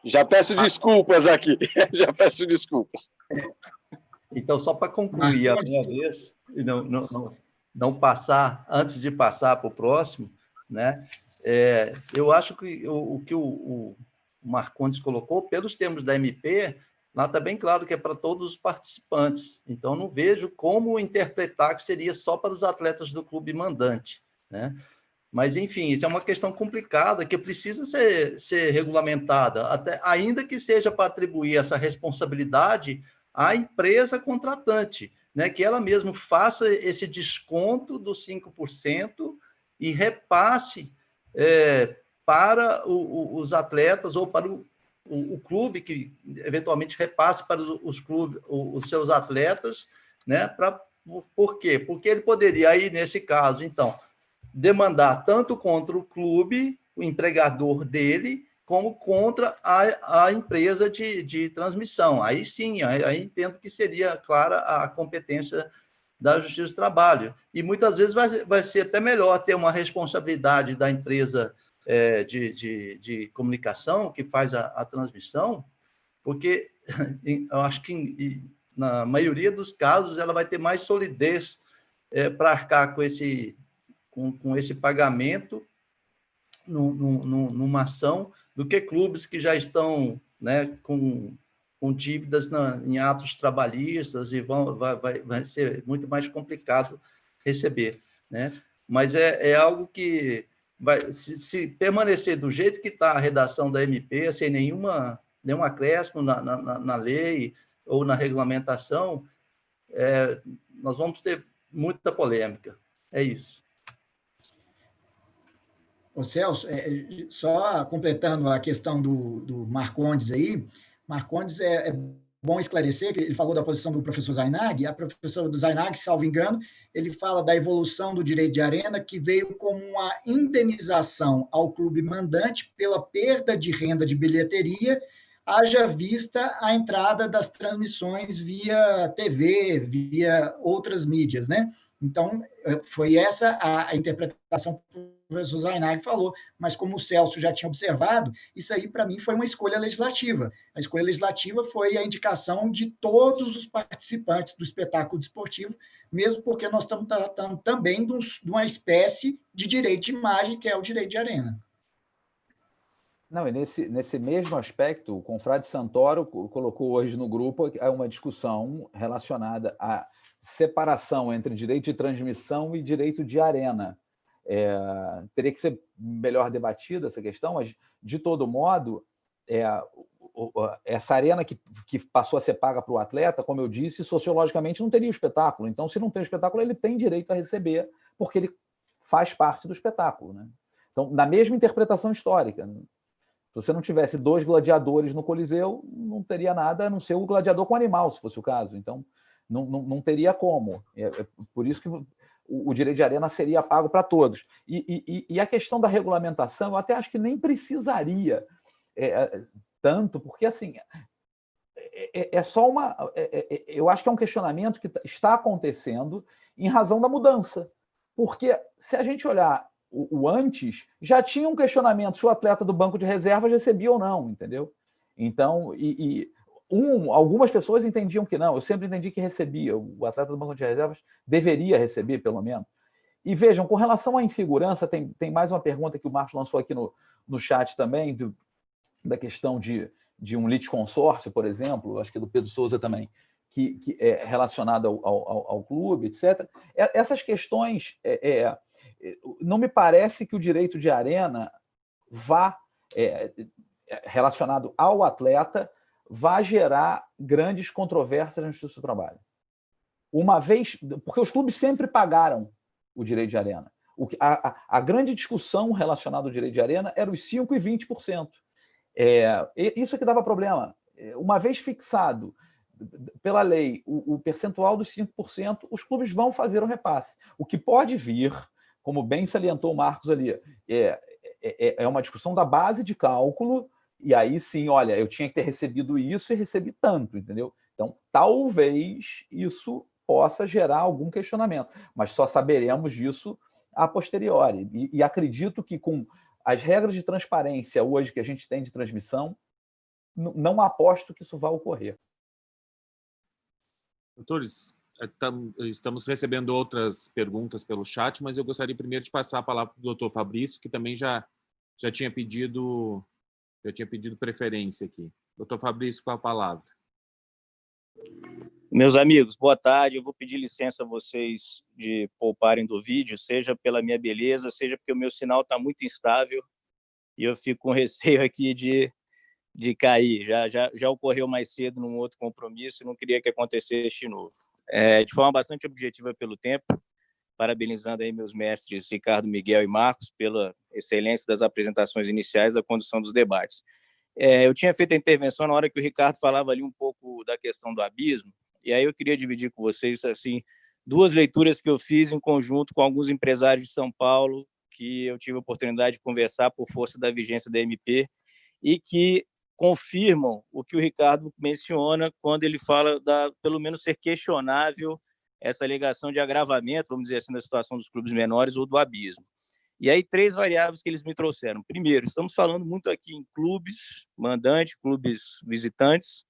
Já peço desculpas aqui, já peço desculpas. Então, só para concluir a minha vez, e não passar, antes de passar para o próximo, né? Eu acho que o que o Marcondes colocou, pelos termos da MP, lá está bem claro que é para todos os participantes. Então, não vejo como interpretar que seria só para os atletas do clube mandante, né? Mas, enfim, isso é uma questão complicada que precisa ser regulamentada, ainda que seja para atribuir essa responsabilidade à empresa contratante, né? Que ela mesma faça esse desconto dos 5% e repasse para os atletas ou para o clube, que eventualmente repasse para os seus atletas, né? Por quê? Porque ele poderia, aí, nesse caso, então, demandar tanto contra o clube, o empregador dele, como contra a empresa de transmissão. Aí sim, aí entendo que seria clara a competência da Justiça do Trabalho. E muitas vezes vai ser até melhor ter uma responsabilidade da empresa de comunicação que faz a transmissão, porque eu acho que na maioria dos casos ela vai ter mais solidez para arcar com esse pagamento numa ação do que clubes que já estão, né, com dívidas em atos trabalhistas e vai ser muito mais complicado receber, né? Mas é algo que se permanecer do jeito que está a redação da MP, sem nenhum acréscimo na lei ou na regulamentação, nós vamos ter muita polêmica. É isso. Ô Celso, só completando a questão do Marcondes aí, Marcondes é bom esclarecer que ele falou da posição do professor Zainag, a professora do Zainag, salvo engano, ele fala da evolução do direito de arena, que veio como uma indenização ao clube mandante pela perda de renda de bilheteria haja vista a entrada das transmissões via TV, via outras mídias, né? Então, foi essa a interpretação que o professor Zainag falou, mas como o Celso já tinha observado, isso aí, para mim, foi uma escolha legislativa. A escolha legislativa foi a indicação de todos os participantes do espetáculo desportivo, mesmo porque nós estamos tratando também de uma espécie de direito de imagem, que é o direito de arena. Não, e nesse mesmo aspecto, o confrade Santoro colocou hoje no grupo uma discussão relacionada à separação entre direito de transmissão e direito de arena. Teria que ser melhor debatida essa questão, mas, de todo modo, essa arena que passou a ser paga para o atleta, como eu disse, sociologicamente não teria o espetáculo. Então, se não tem o espetáculo, ele tem direito a receber, porque ele faz parte do espetáculo, né? Então, na mesma interpretação histórica, né? Se você não tivesse 2 gladiadores no Coliseu, não teria nada a não ser o gladiador com animal, se fosse o caso. Então, não teria como. Por isso que o direito de arena seria pago para todos. E a questão da regulamentação, eu até acho que nem precisaria tanto, porque assim é só uma. Eu acho que é um questionamento que está acontecendo em razão da mudança. Porque se a gente olhar o antes, já tinha um questionamento se o atleta do banco de reservas recebia ou não, entendeu? Então, algumas pessoas entendiam que não, eu sempre entendi que recebia, o atleta do banco de reservas deveria receber, pelo menos. E vejam, com relação à insegurança, tem mais uma pergunta que o Marcos lançou aqui no chat também, da questão de um litisconsórcio, por exemplo, acho que é do Pedro Souza também, que é relacionado ao clube, etc. Essas questões... não me parece que o direito de arena vá, relacionado ao atleta, vá gerar grandes controvérsias na Justiça do Trabalho. Uma vez, porque os clubes sempre pagaram o direito de arena. A grande discussão relacionada ao direito de arena era os 5% e 20%. Isso que dava problema. Uma vez fixado pela lei o percentual dos 5%, os clubes vão fazer o repasse. O que pode vir, como bem salientou o Marcos ali, é uma discussão da base de cálculo, e aí sim, olha, eu tinha que ter recebido isso e recebi tanto, entendeu? Então, talvez isso possa gerar algum questionamento, mas só saberemos disso a posteriori. E acredito que com as regras de transparência hoje que a gente tem de transmissão, não aposto que isso vá ocorrer. Doutores, estamos recebendo outras perguntas pelo chat, mas eu gostaria primeiro de passar a palavra para o doutor Fabrício, que também já tinha pedido preferência aqui. Doutor Fabrício, com a palavra. Meus amigos, boa tarde. Eu vou pedir licença a vocês de pouparem do vídeo, seja pela minha beleza, seja porque o meu sinal está muito instável e eu fico com receio aqui de cair. Já ocorreu mais cedo num outro compromisso e não queria que acontecesse de novo. De forma bastante objetiva pelo tempo, parabenizando aí meus mestres Ricardo, Miguel e Marcos pela excelência das apresentações iniciais da condução dos debates. Eu tinha feito a intervenção na hora que o Ricardo falava ali um pouco da questão do abismo, e aí eu queria dividir com vocês assim, 2 leituras que eu fiz em conjunto com alguns empresários de São Paulo, que eu tive a oportunidade de conversar por força da vigência da MP, e que confirmam o que o Ricardo menciona quando ele fala pelo menos ser questionável essa alegação de agravamento, vamos dizer assim, da situação dos clubes menores ou do abismo. E aí 3 variáveis que eles me trouxeram. Primeiro, estamos falando muito aqui em clubes mandantes, clubes visitantes,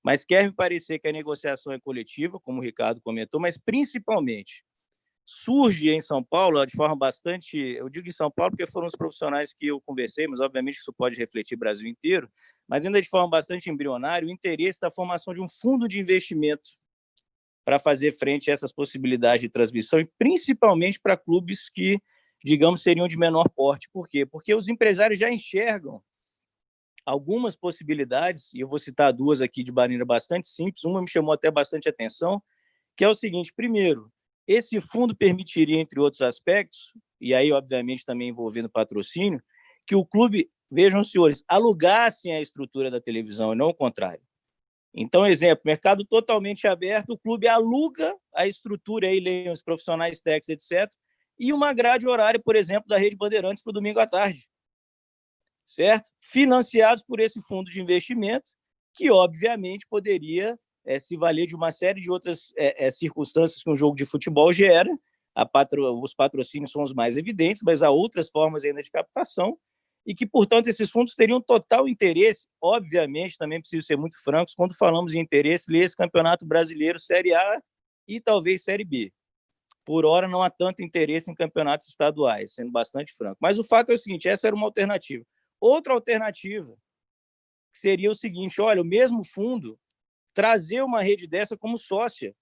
mas quer me parecer que a negociação é coletiva, como o Ricardo comentou, mas principalmente surge em São Paulo de forma bastante... Eu digo em São Paulo porque foram os profissionais que eu conversei, mas obviamente isso pode refletir o Brasil inteiro, mas ainda de forma bastante embrionária, o interesse da formação de um fundo de investimento para fazer frente a essas possibilidades de transmissão e principalmente para clubes que, digamos, seriam de menor porte. Por quê? Porque os empresários já enxergam algumas possibilidades, e eu vou citar 2 aqui de maneira bastante simples, uma me chamou até bastante atenção, que é o seguinte: primeiro, esse fundo permitiria, entre outros aspectos, e aí, obviamente, também envolvendo patrocínio, que o clube, vejam, senhores, alugassem a estrutura da televisão e não o contrário. Então, exemplo, mercado totalmente aberto, o clube aluga a estrutura, aí leiam os profissionais técnicos, etc., e uma grade horária, por exemplo, da Rede Bandeirantes para o domingo à tarde. certo? Financiados por esse fundo de investimento, que, obviamente, poderia se valer de uma série de outras circunstâncias que um jogo de futebol gera. Os patrocínios são os mais evidentes, mas há outras formas ainda de captação, e que, portanto, esses fundos teriam total interesse. Obviamente, também preciso ser muito francos, quando falamos em interesse, ler esse Campeonato Brasileiro Série A e talvez Série B. Por hora, não há tanto interesse em campeonatos estaduais, sendo bastante franco. Mas o fato é o seguinte, essa era uma alternativa. Outra alternativa seria o seguinte, olha, o mesmo fundo trazer uma rede dessa como sócia,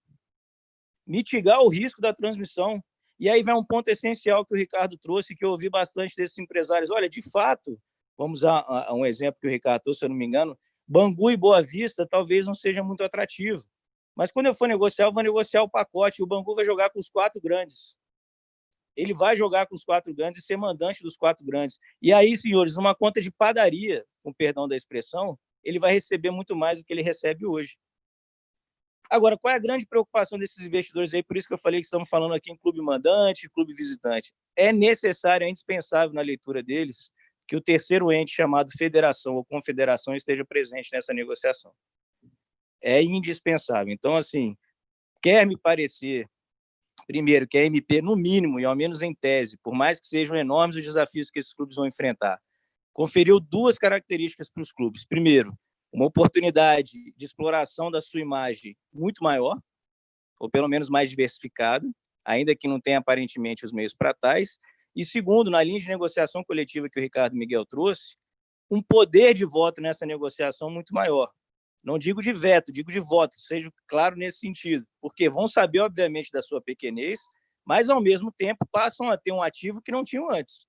mitigar o risco da transmissão. E aí vai um ponto essencial que o Ricardo trouxe, que eu ouvi bastante desses empresários. Olha, de fato, vamos a um exemplo que o Ricardo trouxe, se eu não me engano, Bangu e Boa Vista talvez não seja muito atrativo. Mas quando eu for negociar, eu vou negociar o pacote. O Bangu vai jogar com os 4 grandes. Ele vai jogar com os 4 grandes e ser mandante dos 4 grandes. E aí, senhores, numa conta de padaria, com perdão da expressão, ele vai receber muito mais do que ele recebe hoje. Agora, qual é a grande preocupação desses investidores aí? Por isso que eu falei que estamos falando aqui em clube mandante, clube visitante. É necessário, é indispensável na leitura deles que o terceiro ente chamado federação ou confederação esteja presente nessa negociação. É indispensável. Então, assim, quer me parecer, primeiro, que a MP, no mínimo, e ao menos em tese, por mais que sejam enormes os desafios que esses clubes vão enfrentar, conferiu 2 características para os clubes. Primeiro, uma oportunidade de exploração da sua imagem muito maior, ou pelo menos mais diversificada, ainda que não tenha aparentemente os meios para tais. E segundo, na linha de negociação coletiva que o Ricardo Miguel trouxe, um poder de voto nessa negociação muito maior. Não digo de veto, digo de voto, seja claro nesse sentido, porque vão saber, obviamente, da sua pequenez, mas, ao mesmo tempo, passam a ter um ativo que não tinham antes.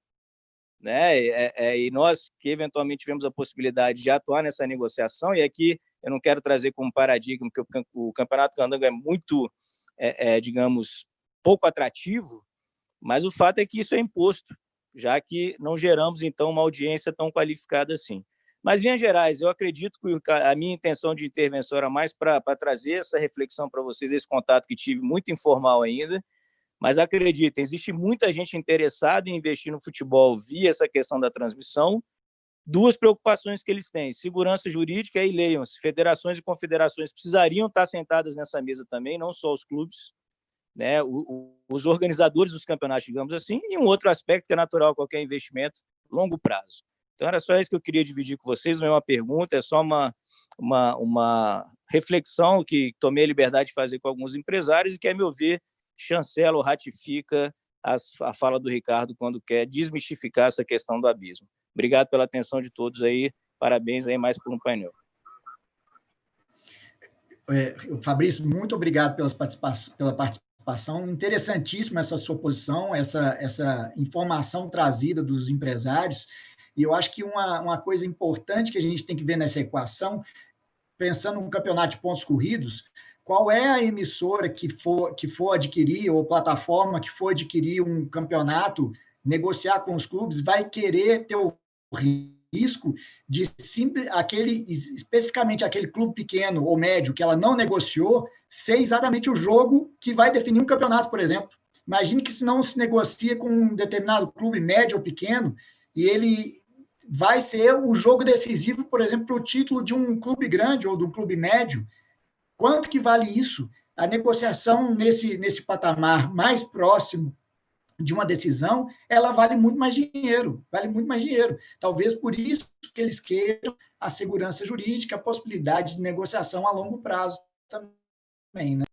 Né? E nós, que eventualmente tivemos a possibilidade de atuar nessa negociação, e aqui eu não quero trazer como paradigma que o Campeonato Candango é muito, digamos, pouco atrativo, mas o fato é que isso é imposto, já que não geramos, então, uma audiência tão qualificada assim. Mas, em linhas gerais, eu acredito que a minha intenção de intervenção era mais para trazer essa reflexão para vocês, esse contato que tive, muito informal ainda, mas acreditem, existe muita gente interessada em investir no futebol via essa questão da transmissão. 2 preocupações que eles têm, segurança jurídica e leiam-se, federações e confederações precisariam estar sentadas nessa mesa também, não só os clubes, né? Os organizadores dos campeonatos, digamos assim, e um outro aspecto que é natural qualquer investimento, longo prazo. Então, era só isso que eu queria dividir com vocês, não é uma pergunta, é só uma reflexão que tomei a liberdade de fazer com alguns empresários e que, a meu ver, chancela ou ratifica a fala do Ricardo quando quer desmistificar essa questão do abismo. Obrigado pela atenção de todos aí, parabéns aí mais por um painel. Fabrício, muito obrigado pela participação, interessantíssima essa sua posição, essa informação trazida dos empresários, e eu acho que uma coisa importante que a gente tem que ver nessa equação, pensando no campeonato de pontos corridos, qual é a emissora que for adquirir, ou plataforma que for adquirir um campeonato, negociar com os clubes, vai querer ter o risco de especificamente aquele clube pequeno ou médio que ela não negociou, ser exatamente o jogo que vai definir um campeonato, por exemplo. Imagine que se não se negocia com um determinado clube médio ou pequeno, e ele vai ser o jogo decisivo, por exemplo, para o título de um clube grande ou de um clube médio. Quanto que vale isso? A negociação nesse patamar mais próximo de uma decisão, ela vale muito mais dinheiro, Talvez por isso que eles queiram a segurança jurídica, a possibilidade de negociação a longo prazo também, né?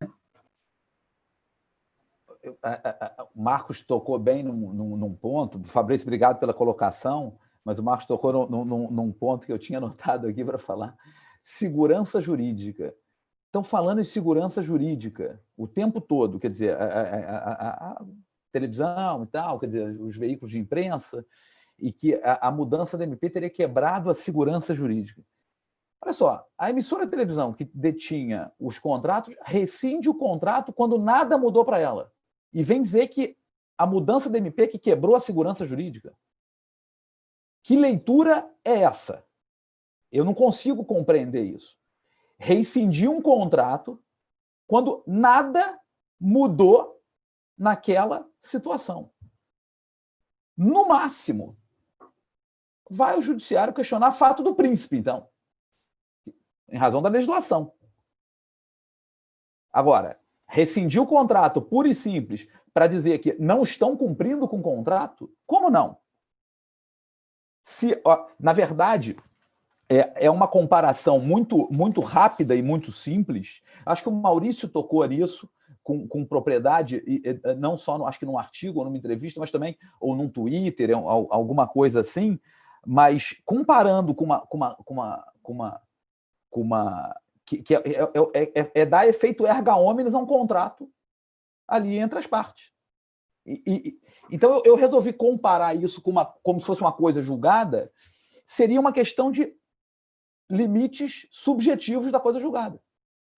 O Marcos tocou bem num ponto. Fabrício, obrigado pela colocação, mas o Marcos tocou num ponto que eu tinha anotado aqui para falar. Segurança jurídica. Estão falando em segurança jurídica o tempo todo, quer dizer, a televisão e tal, quer dizer, os veículos de imprensa, e que a mudança da MP teria quebrado a segurança jurídica. Olha só, a emissora de televisão que detinha os contratos rescinde o contrato quando nada mudou para ela. E vem dizer que a mudança da MP que quebrou a segurança jurídica. Que leitura é essa? Eu não consigo compreender isso. Rescindir um contrato quando nada mudou naquela situação. No máximo, vai o judiciário questionar fato do príncipe, então, em razão da legislação. Agora, rescindir o contrato puro e simples para dizer que não estão cumprindo com o contrato? Como não? Na verdade, é uma comparação muito rápida e muito simples. Acho que o Maurício tocou nisso com propriedade, não só, acho que num artigo ou numa entrevista, mas também, ou num Twitter, alguma coisa assim, mas comparando com uma que dar efeito erga omnes a um contrato ali entre as partes. Então, eu resolvi comparar isso como se fosse uma coisa julgada, seria uma questão de limites subjetivos da coisa julgada.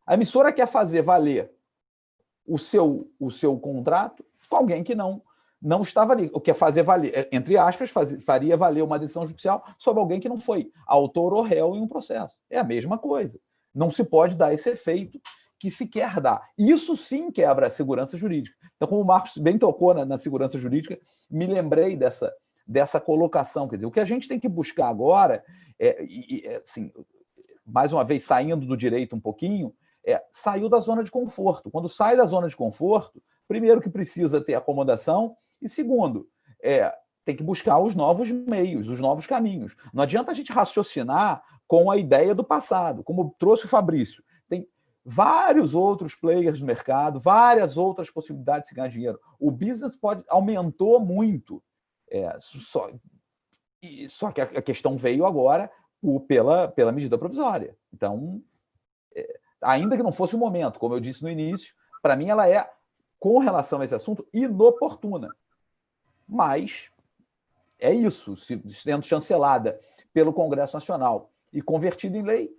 A emissora quer fazer valer o seu contrato com alguém que não estava ali. Quer fazer valer, entre aspas, faria valer uma decisão judicial sobre alguém que não foi autor ou réu em um processo. É a mesma coisa. Não se pode dar esse efeito que se quer dar. Isso sim quebra a segurança jurídica. Então, como o Marcos bem tocou na segurança jurídica, me lembrei dessa colocação. Quer dizer, o que a gente tem que buscar agora, assim, mais uma vez, saindo do direito um pouquinho, saiu da zona de conforto. Quando sai da zona de conforto, primeiro que precisa ter acomodação, e segundo, tem que buscar os novos meios, os novos caminhos. Não adianta a gente raciocinar com a ideia do passado, como trouxe o Fabrício. Tem vários outros players no mercado, várias outras possibilidades de se ganhar dinheiro. O business aumentou muito. Só que a questão veio agora pela medida provisória. Então, ainda que não fosse o momento, como eu disse no início, para mim ela é, com relação a esse assunto, inoportuna. Mas é isso, sendo chancelada pelo Congresso Nacional e convertida em lei,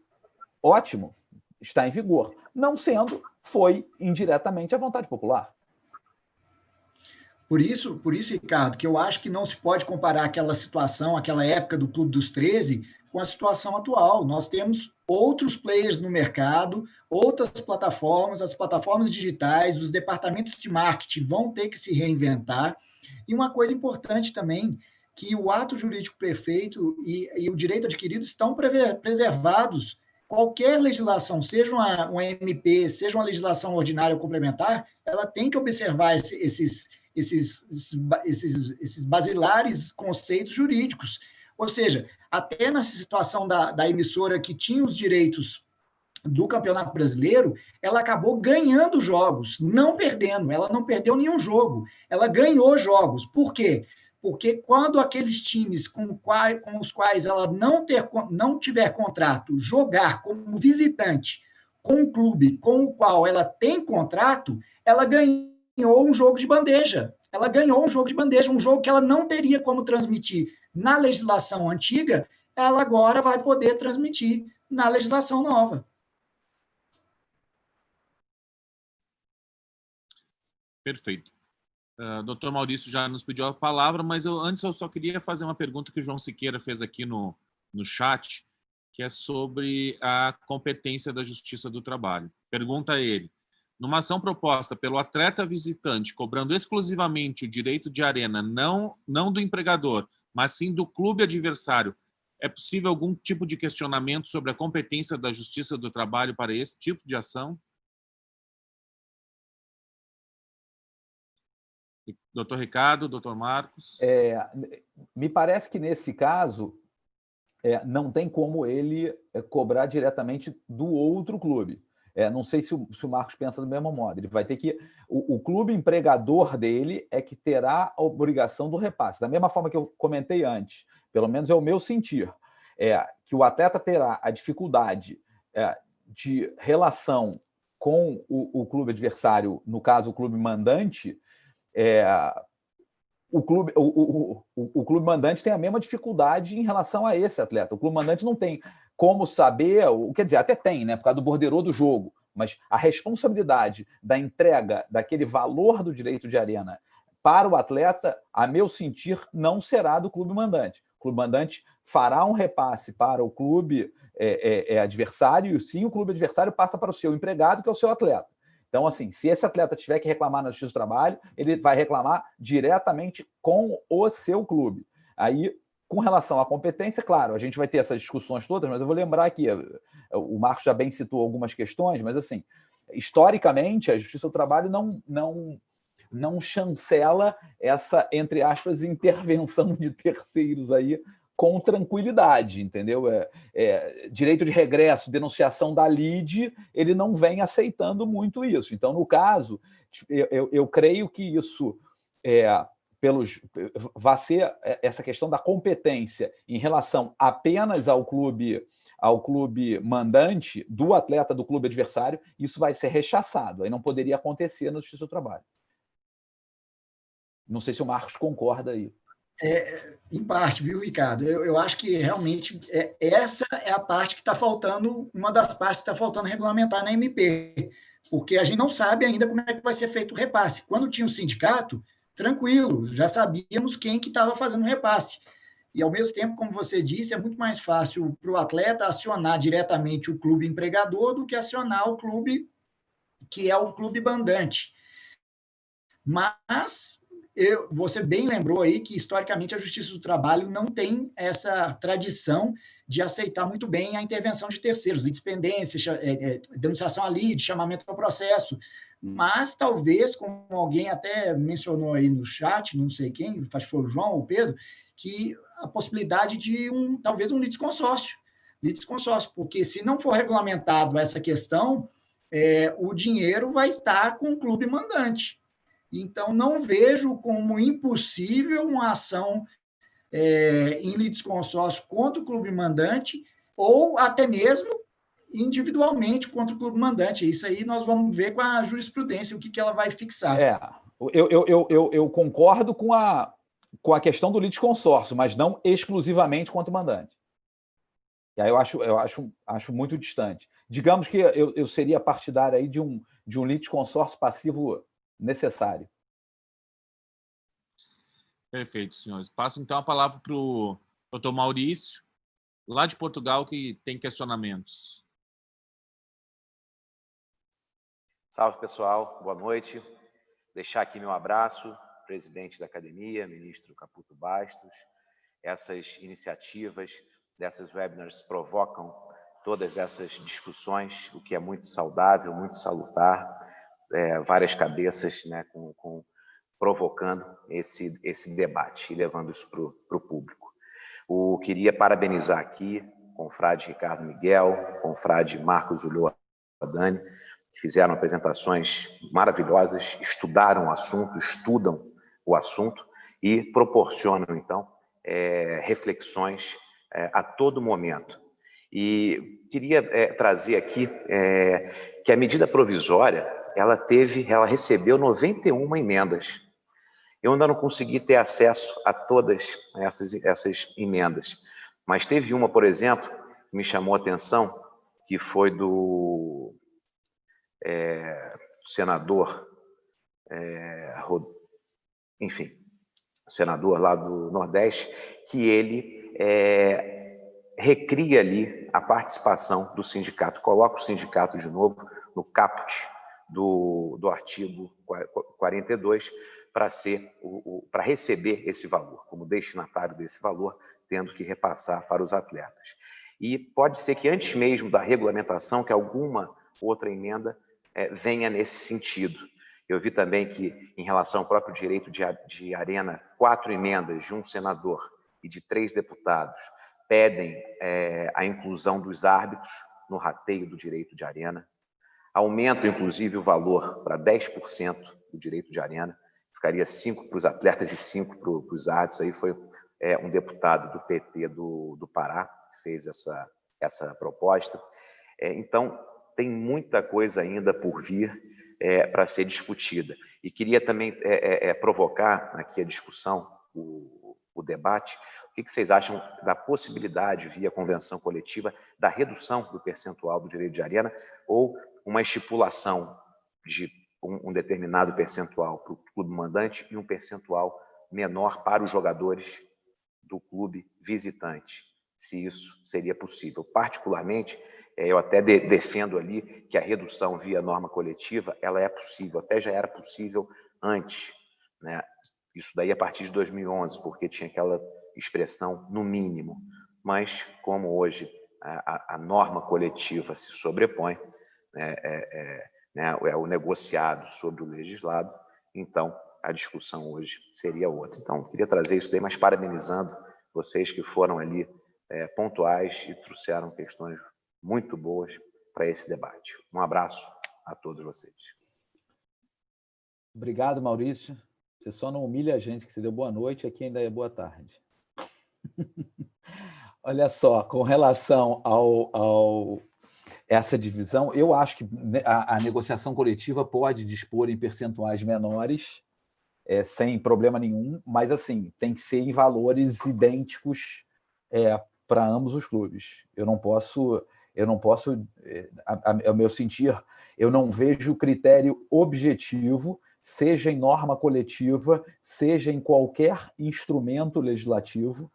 ótimo, está em vigor. Não sendo, foi indiretamente a vontade popular. Por isso, Ricardo, que eu acho que não se pode comparar aquela situação, aquela época do Clube dos 13, com a situação atual. Nós temos outros players no mercado, outras plataformas, as plataformas digitais, os departamentos de marketing vão ter que se reinventar. E uma coisa importante também, que o ato jurídico perfeito e o direito adquirido estão preservados. Qualquer legislação, seja uma MP, seja uma legislação ordinária ou complementar, ela tem que observar esses basilares conceitos jurídicos. Ou seja, até nessa situação da emissora que tinha os direitos do Campeonato Brasileiro, ela acabou ganhando jogos, não perdendo. Ela não perdeu nenhum jogo, ela ganhou jogos. Por quê? Porque quando aqueles times com os quais ela não tiver contrato jogar como visitante com um clube com o qual ela tem contrato, ela ganhou um jogo de bandeja. Ela ganhou um jogo de bandeja, um jogo que ela não teria como transmitir na legislação antiga, ela agora vai poder transmitir na legislação nova. Perfeito. Doutor Maurício já nos pediu a palavra, mas antes eu só queria fazer uma pergunta que o João Siqueira fez aqui no chat, que é sobre a competência da Justiça do Trabalho. Pergunta a ele: numa ação proposta pelo atleta visitante, cobrando exclusivamente o direito de arena, não do empregador, mas sim do clube adversário, é possível algum tipo de questionamento sobre a competência da Justiça do Trabalho para esse tipo de ação? Doutor Ricardo, doutor Marcos? Me parece que, nesse caso, não tem como ele cobrar diretamente do outro clube. Não sei se o Marcos pensa do mesmo modo. Ele vai ter que... O clube empregador dele é que terá a obrigação do repasse. Da mesma forma que eu comentei antes, pelo menos é o meu sentir, que o atleta terá a dificuldade de relação com o clube adversário, no caso, o clube mandante. O clube mandante tem a mesma dificuldade em relação a esse atleta. O clube mandante não tem como saber, quer dizer, até tem, né, por causa do borderô do jogo, mas a responsabilidade da entrega daquele valor do direito de arena para o atleta, a meu sentir, não será do clube mandante. O clube mandante fará um repasse para o clube adversário, e sim, o clube adversário passa para o seu empregado, que é o seu atleta. Então, assim, se esse atleta tiver que reclamar na Justiça do Trabalho, ele vai reclamar diretamente com o seu clube. Aí Com relação à competência, claro, a gente vai ter essas discussões todas, mas eu vou lembrar aqui, o Marcos já bem citou algumas questões, mas, assim, historicamente, a Justiça do Trabalho não chancela essa, entre aspas, intervenção de terceiros aí com tranquilidade, entendeu? Direito de regresso, denunciação da lide, ele não vem aceitando muito isso. Então, no caso, eu creio que isso vai ser essa questão da competência em relação apenas ao clube mandante, do atleta do clube adversário, isso vai ser rechaçado. Aí não poderia acontecer na Justiça do Trabalho. Não sei se o Marcos concorda aí. Em parte, viu, Ricardo? Eu acho que realmente essa é a parte que está faltando, uma das partes que está faltando regulamentar na MP, porque a gente não sabe ainda como é que vai ser feito o repasse. Quando tinha o sindicato, tranquilo, já sabíamos quem que estava fazendo o repasse. E, ao mesmo tempo, como você disse, é muito mais fácil para o atleta acionar diretamente o clube empregador do que acionar o clube que é o clube mandante. Mas você bem lembrou aí que, historicamente, a Justiça do Trabalho não tem essa tradição de aceitar muito bem a intervenção de terceiros, litispendência, denunciação à lide, chamamento ao processo. Mas, talvez, como alguém até mencionou aí no chat, não sei quem, acho que foi o João ou o Pedro, que a possibilidade de talvez um litisconsórcio, porque se não for regulamentado essa questão, o dinheiro vai estar com o clube mandante. Então, não vejo como impossível uma ação em litisconsórcio contra o clube mandante ou até mesmo individualmente contra o clube mandante. Isso aí nós vamos ver com a jurisprudência, o que ela vai fixar. Eu concordo com a questão do litisconsórcio, mas não exclusivamente contra o mandante. E aí eu acho muito distante. Digamos que eu seria partidário aí de um litisconsórcio passivo necessário. Perfeito, senhores. Passo, então, a palavra para o doutor Maurício, lá de Portugal, que tem questionamentos. Salve, pessoal. Boa noite. Deixar aqui meu abraço, presidente da academia, ministro Caputo Bastos. Essas iniciativas dessas webinars provocam todas essas discussões, o que é muito saudável, muito salutar, várias cabeças, né, provocando esse debate e levando isso para o público. Queria parabenizar aqui com o confrade Ricardo Miguel, com o confrade Marcos Ulloa Dani, que fizeram apresentações maravilhosas, estudaram o assunto, estudam o assunto e proporcionam, então, reflexões a todo momento. E queria trazer aqui que a medida provisória, ela recebeu 91 emendas. Eu ainda não consegui ter acesso a todas essas emendas, mas teve uma, por exemplo, que me chamou a atenção, que foi do senador, enfim, senador lá do Nordeste, que ele recria ali a participação do sindicato, coloca o sindicato de novo no caput do artigo 42, para receber esse valor, como destinatário desse valor, tendo que repassar para os atletas. E pode ser que antes mesmo da regulamentação, que alguma outra emenda venha nesse sentido. Eu vi também que, em relação ao próprio direito de arena, 4 emendas de um senador e de 3 deputados pedem a inclusão dos árbitros no rateio do direito de arena. Aumentam, inclusive, o valor para 10% do direito de arena. Ficaria 5 para os atletas e 5 para os árbitros. Aí foi um deputado do PT do Pará que fez essa proposta. Então, tem muita coisa ainda por vir para ser discutida. E queria também provocar aqui a discussão, o debate. O que vocês acham da possibilidade, via convenção coletiva, da redução do percentual do direito de arena ou uma estipulação de um determinado percentual para o clube mandante e um percentual menor para os jogadores do clube visitante, se isso seria possível. Particularmente, eu até defendo ali que a redução via norma coletiva, ela é possível, até já era possível antes, né? Isso daí a partir de 2011, porque tinha aquela expressão no mínimo. Mas, como hoje a norma coletiva se sobrepõe, é o negociado sobre o legislado, então a discussão hoje seria outra. Então, queria trazer isso daí, mas parabenizando vocês que foram ali pontuais e trouxeram questões muito boas para esse debate. Um abraço a todos vocês. Obrigado, Maurício. Você só não humilha a gente, que você deu boa noite, aqui ainda é boa tarde. Olha só, com relação essa divisão, eu acho que a negociação coletiva pode dispor em percentuais menores, sem problema nenhum, mas assim, tem que ser em valores idênticos para ambos os clubes. Eu não posso, ao meu sentir, eu não vejo critério objetivo, seja em norma coletiva, seja em qualquer instrumento legislativo,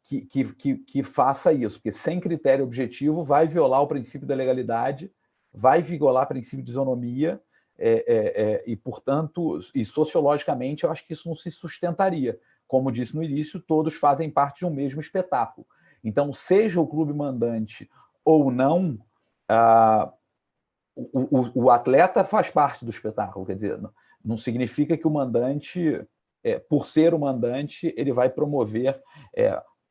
que faça isso, porque sem critério objetivo vai violar o princípio da legalidade, vai vigorar o princípio de isonomia, e, portanto, e sociologicamente, eu acho que isso não se sustentaria. Como disse no início, todos fazem parte de um mesmo espetáculo. Então, seja o clube mandante ou não, o atleta faz parte do espetáculo, quer dizer, não significa que o mandante, por ser o mandante, ele vai promover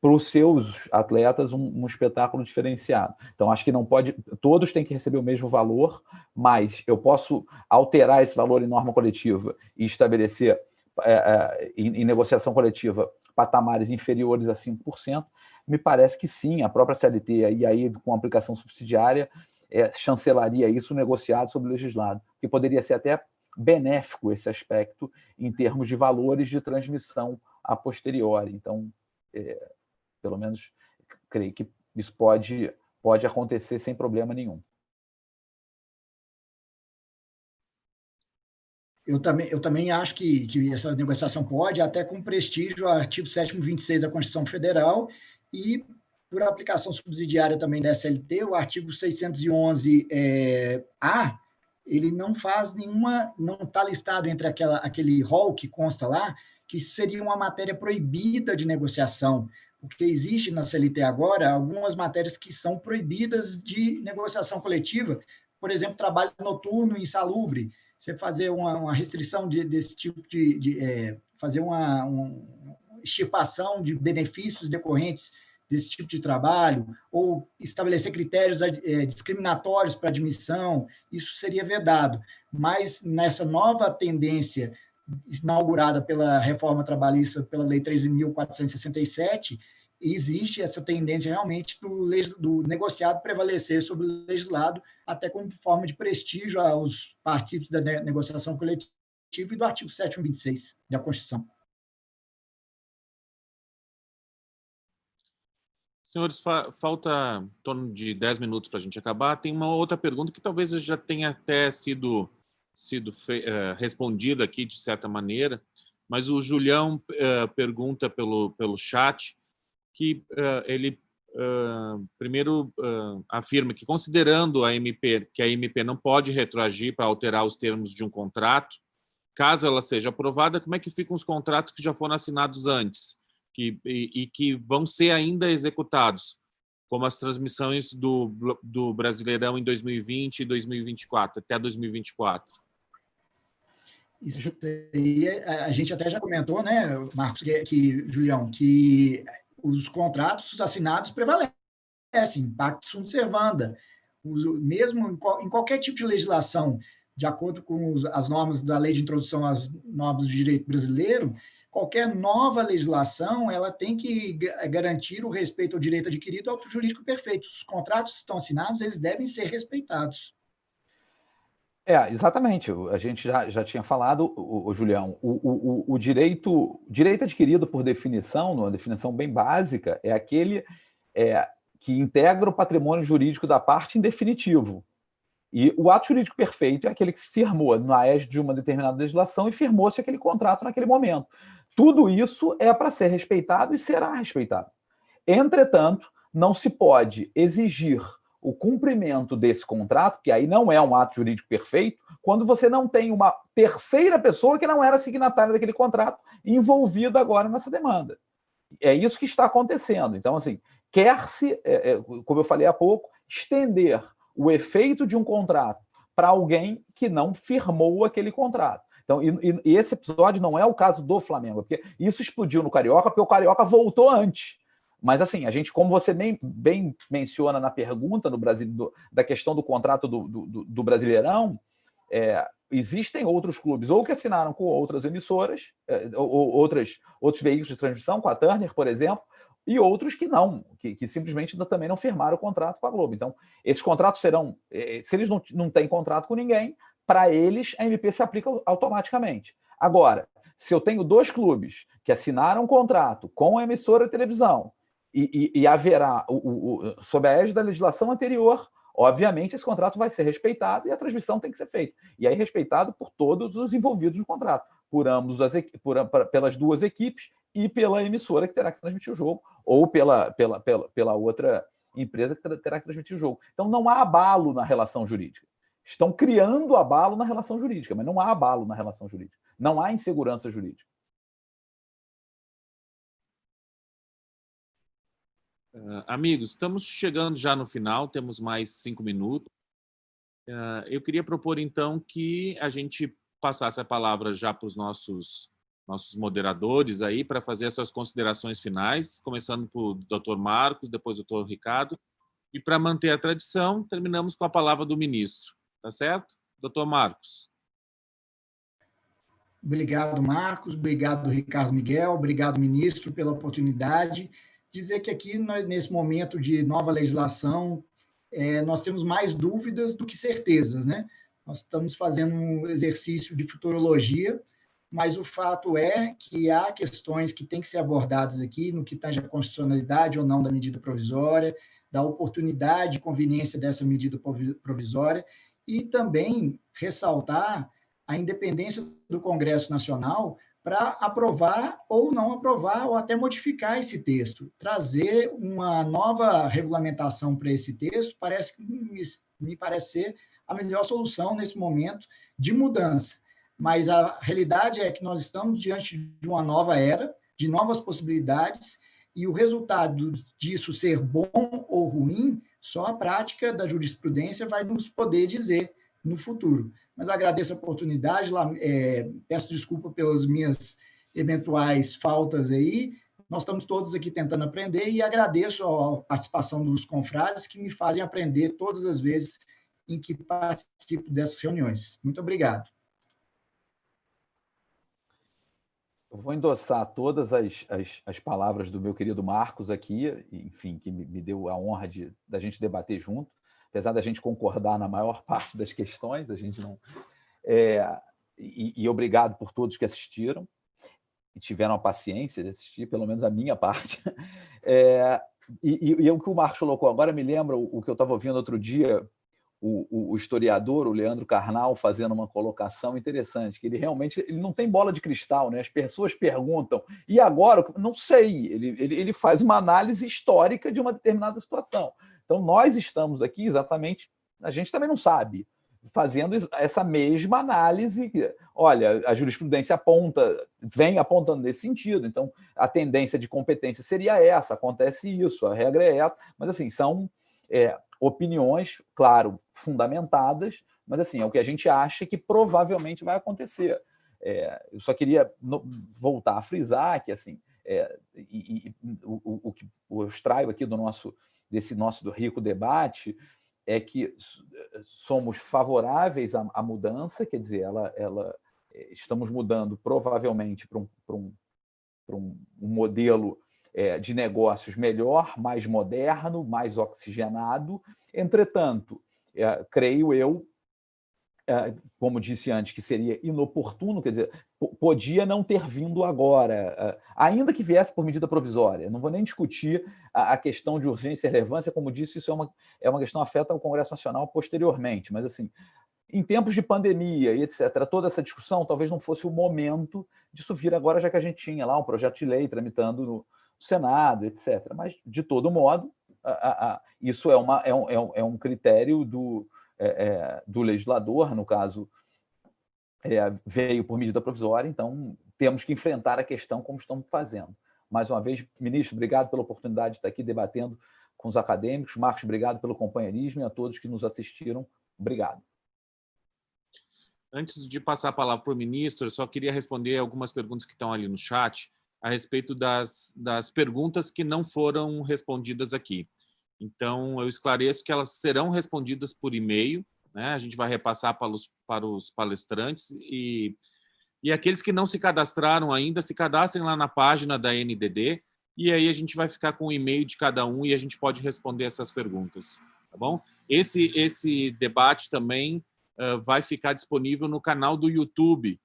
para os seus atletas um espetáculo diferenciado. Então, acho que não pode, todos têm que receber o mesmo valor, mas eu posso alterar esse valor em norma coletiva e estabelecer em negociação coletiva patamares inferiores a 5%, me parece que sim, a própria CLT, e aí com aplicação subsidiária, chancelaria isso negociado sobre o legislado, que poderia ser até benéfico esse aspecto em termos de valores de transmissão a posteriori. Então, pelo menos, creio que isso pode acontecer sem problema nenhum. Eu também acho que essa negociação pode, até com prestígio ao artigo 7º, 26 da Constituição Federal, e por aplicação subsidiária também da SLT, o artigo 611-A, ele não faz nenhuma, não está listado entre aquele rol que consta lá, que isso seria uma matéria proibida de negociação, porque existe na CLT agora algumas matérias que são proibidas de negociação coletiva, por exemplo, trabalho noturno insalubre, você fazer uma restrição desse tipo fazer uma extirpação de benefícios decorrentes desse tipo de trabalho, ou estabelecer critérios discriminatórios para admissão, isso seria vedado. Mas nessa nova tendência inaugurada pela reforma trabalhista, pela Lei 13.467, existe essa tendência realmente do negociado prevalecer sobre o legislado, até como forma de prestígio aos participantes da negociação coletiva e do artigo 7º, 26 da Constituição. Senhores, falta em torno de 10 minutos para a gente acabar. Tem uma outra pergunta que talvez já tenha até sido respondida aqui, de certa maneira, mas o Julião pergunta pelo chat que ele primeiro afirma que, considerando que a MP não pode retroagir para alterar os termos de um contrato, caso ela seja aprovada, como é que ficam os contratos que já foram assinados antes e que vão ser ainda executados, como as transmissões do Brasileirão em 2020 e 2024, até 2024? Isso aí a gente até já comentou, né, Marcos, Julião, que os contratos assinados prevalecem, pacta sunt servanda. Mesmo em qualquer tipo de legislação, de acordo com as normas da Lei de Introdução às Normas do Direito Brasileiro, qualquer nova legislação ela tem que garantir o respeito ao direito adquirido ao jurídico perfeito. Os contratos que estão assinados, eles devem ser respeitados. Exatamente. A gente já tinha falado, Julião, o direito adquirido, por definição, uma definição bem básica, é aquele que integra o patrimônio jurídico da parte em definitivo. E o ato jurídico perfeito é aquele que se firmou na égide de uma determinada legislação e firmou-se aquele contrato naquele momento. Tudo isso é para ser respeitado e será respeitado. Entretanto, não se pode exigir o cumprimento desse contrato, que aí não é um ato jurídico perfeito, quando você não tem uma terceira pessoa que não era signatária daquele contrato envolvida agora nessa demanda. é isso que está acontecendo. Então, assim, quer-se, como eu falei há pouco, estender o efeito de um contrato para alguém que não firmou aquele contrato. Então, e esse episódio não é o caso do Flamengo, porque isso explodiu no Carioca, porque o Carioca voltou antes. Mas, assim, a gente, como você bem menciona na pergunta no Brasil, da questão do contrato do Brasileirão, existem outros clubes, ou que assinaram com outras emissoras, ou outros veículos de transmissão, com a Turner, por exemplo, e outros que não, que simplesmente também não firmaram o contrato com a Globo. Então, esses contratos serão, se eles não têm contrato com ninguém, para eles a MP se aplica automaticamente. Agora, se eu tenho 2 clubes que assinaram um contrato com a emissora de televisão e haverá, sob a égide da legislação anterior, obviamente esse contrato vai ser respeitado e a transmissão tem que ser feita. E aí respeitado por todos os envolvidos no contrato, pelas 2 equipes e pela emissora que terá que transmitir o jogo, ou pela outra empresa que terá que transmitir o jogo. Então não há abalo na relação jurídica. Estão criando abalo na relação jurídica, mas não há abalo na relação jurídica. Não há insegurança jurídica. Amigos, estamos chegando já no final, temos mais 5 minutos. Eu queria propor, então, que a gente passasse a palavra já para os nossos moderadores aí, para fazer as suas considerações finais, começando por Dr. Marcos, depois Dr. Ricardo. E, para manter a tradição, terminamos com a palavra do ministro. Tá certo? Dr. Marcos. Obrigado, Marcos. Obrigado, Ricardo Miguel. Obrigado, ministro, pela oportunidade. Dizer que aqui, nesse momento de nova legislação, nós temos mais dúvidas do que certezas, né? Nós estamos fazendo um exercício de futurologia, mas o fato é que há questões que têm que ser abordadas aqui, no que tange a constitucionalidade ou não da medida provisória, da oportunidade e conveniência dessa medida provisória, e também ressaltar a independência do Congresso Nacional para aprovar ou não aprovar, ou até modificar esse texto. Trazer uma nova regulamentação para esse texto me parece ser a melhor solução nesse momento de mudança. Mas a realidade é que nós estamos diante de uma nova era, de novas possibilidades, e o resultado disso ser bom ou ruim, só a prática da jurisprudência vai nos poder dizer no futuro. Mas agradeço a oportunidade, peço desculpa pelas minhas eventuais faltas aí. Nós estamos todos aqui tentando aprender e agradeço a participação dos confrades que me fazem aprender todas as vezes em que participo dessas reuniões. Muito obrigado. Eu vou endossar todas as palavras do meu querido Marcos aqui, enfim, que me deu a honra da gente debater junto, apesar da gente concordar na maior parte das questões, a gente não... E obrigado por todos que assistiram e tiveram a paciência de assistir, pelo menos a minha parte. E o que o Marcos colocou agora me lembra o que eu estava ouvindo outro dia, o historiador, o Leandro Carnal, fazendo uma colocação interessante, que ele realmente não tem bola de cristal, né? As pessoas perguntam, e agora? Não sei, ele faz uma análise histórica de uma determinada situação. Então, nós estamos aqui exatamente, a gente também não sabe, fazendo essa mesma análise. Olha, a jurisprudência vem apontando nesse sentido, então a tendência de competência seria essa, acontece isso, a regra é essa, mas assim, são opiniões, claro, fundamentadas, mas assim, é o que a gente acha que provavelmente vai acontecer. Eu só queria voltar a frisar que assim, o que eu extraio aqui desse nosso rico debate é que somos favoráveis à mudança, quer dizer, estamos mudando provavelmente para um modelo de negócios melhor, mais moderno, mais oxigenado. Entretanto, creio eu, como disse antes, que seria inoportuno, quer dizer, podia não ter vindo agora, ainda que viesse por medida provisória. Não vou nem discutir a questão de urgência e relevância, como disse, isso é uma questão que afeta o Congresso Nacional posteriormente, mas assim, em tempos de pandemia e etc., toda essa discussão talvez não fosse o momento disso vir agora, já que a gente tinha lá um projeto de lei tramitando no Senado, etc. Mas, de todo modo, isso é um critério do legislador, no caso, veio por medida provisória, então temos que enfrentar a questão como estamos fazendo. Mais uma vez, ministro, obrigado pela oportunidade de estar aqui debatendo com os acadêmicos. Marcos, obrigado pelo companheirismo e a todos que nos assistiram. Obrigado. Antes de passar a palavra para o ministro, eu só queria responder algumas perguntas que estão ali no chat a respeito das perguntas que não foram respondidas aqui. Então, eu esclareço que elas serão respondidas por e-mail, né? A gente vai repassar para os palestrantes e aqueles que não se cadastraram ainda, se cadastrem lá na página da NDD e aí a gente vai ficar com o e-mail de cada um e a gente pode responder essas perguntas, tá bom? Esse debate também vai ficar disponível no canal do YouTube,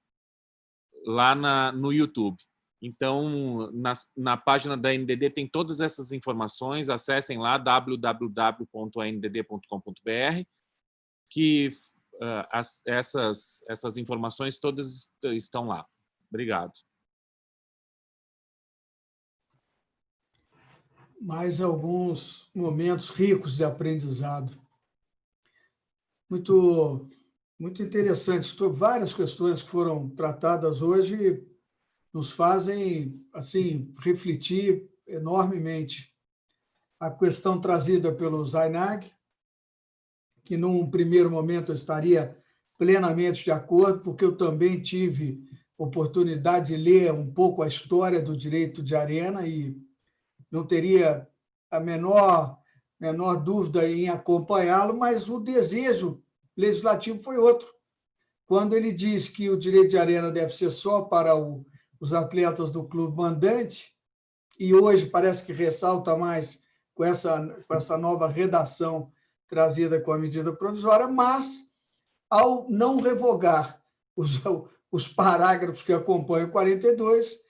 lá no YouTube. Então, na página da NDD tem todas essas informações, acessem lá www.andd.com.br, que essas informações todas estão lá. Obrigado. Mais alguns momentos ricos de aprendizado. Muito interessante. Várias questões que foram tratadas hoje nos fazem assim refletir enormemente. A questão trazida pelo Zainag, que num primeiro momento eu estaria plenamente de acordo, porque eu também tive oportunidade de ler um pouco a história do direito de arena e não teria a menor dúvida em acompanhá-lo, mas o desejo legislativo foi outro. Quando ele diz que o direito de arena deve ser só para os atletas do clube mandante, e hoje parece que ressalta mais com essa nova redação trazida com a medida provisória, mas, ao não revogar os parágrafos que acompanham o 42,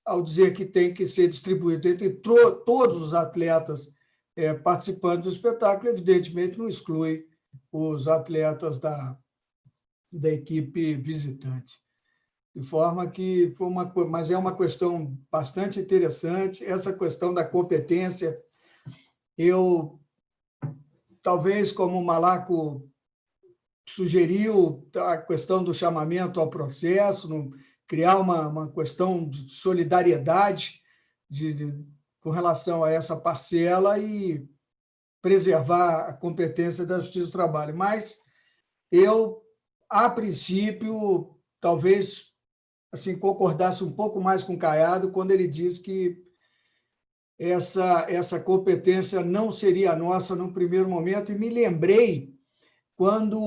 ao dizer que tem que ser distribuído entre todos os atletas participantes do espetáculo, evidentemente não exclui os atletas da equipe visitante. De forma que mas é uma questão bastante interessante, essa questão da competência. Eu, talvez, como o Malaco sugeriu, a questão do chamamento ao processo, criar uma questão de solidariedade com relação a essa parcela e preservar a competência da Justiça do Trabalho. Mas eu, a princípio, talvez assim concordasse um pouco mais com o Caiado quando ele diz que essa competência não seria nossa no primeiro momento, e me lembrei quando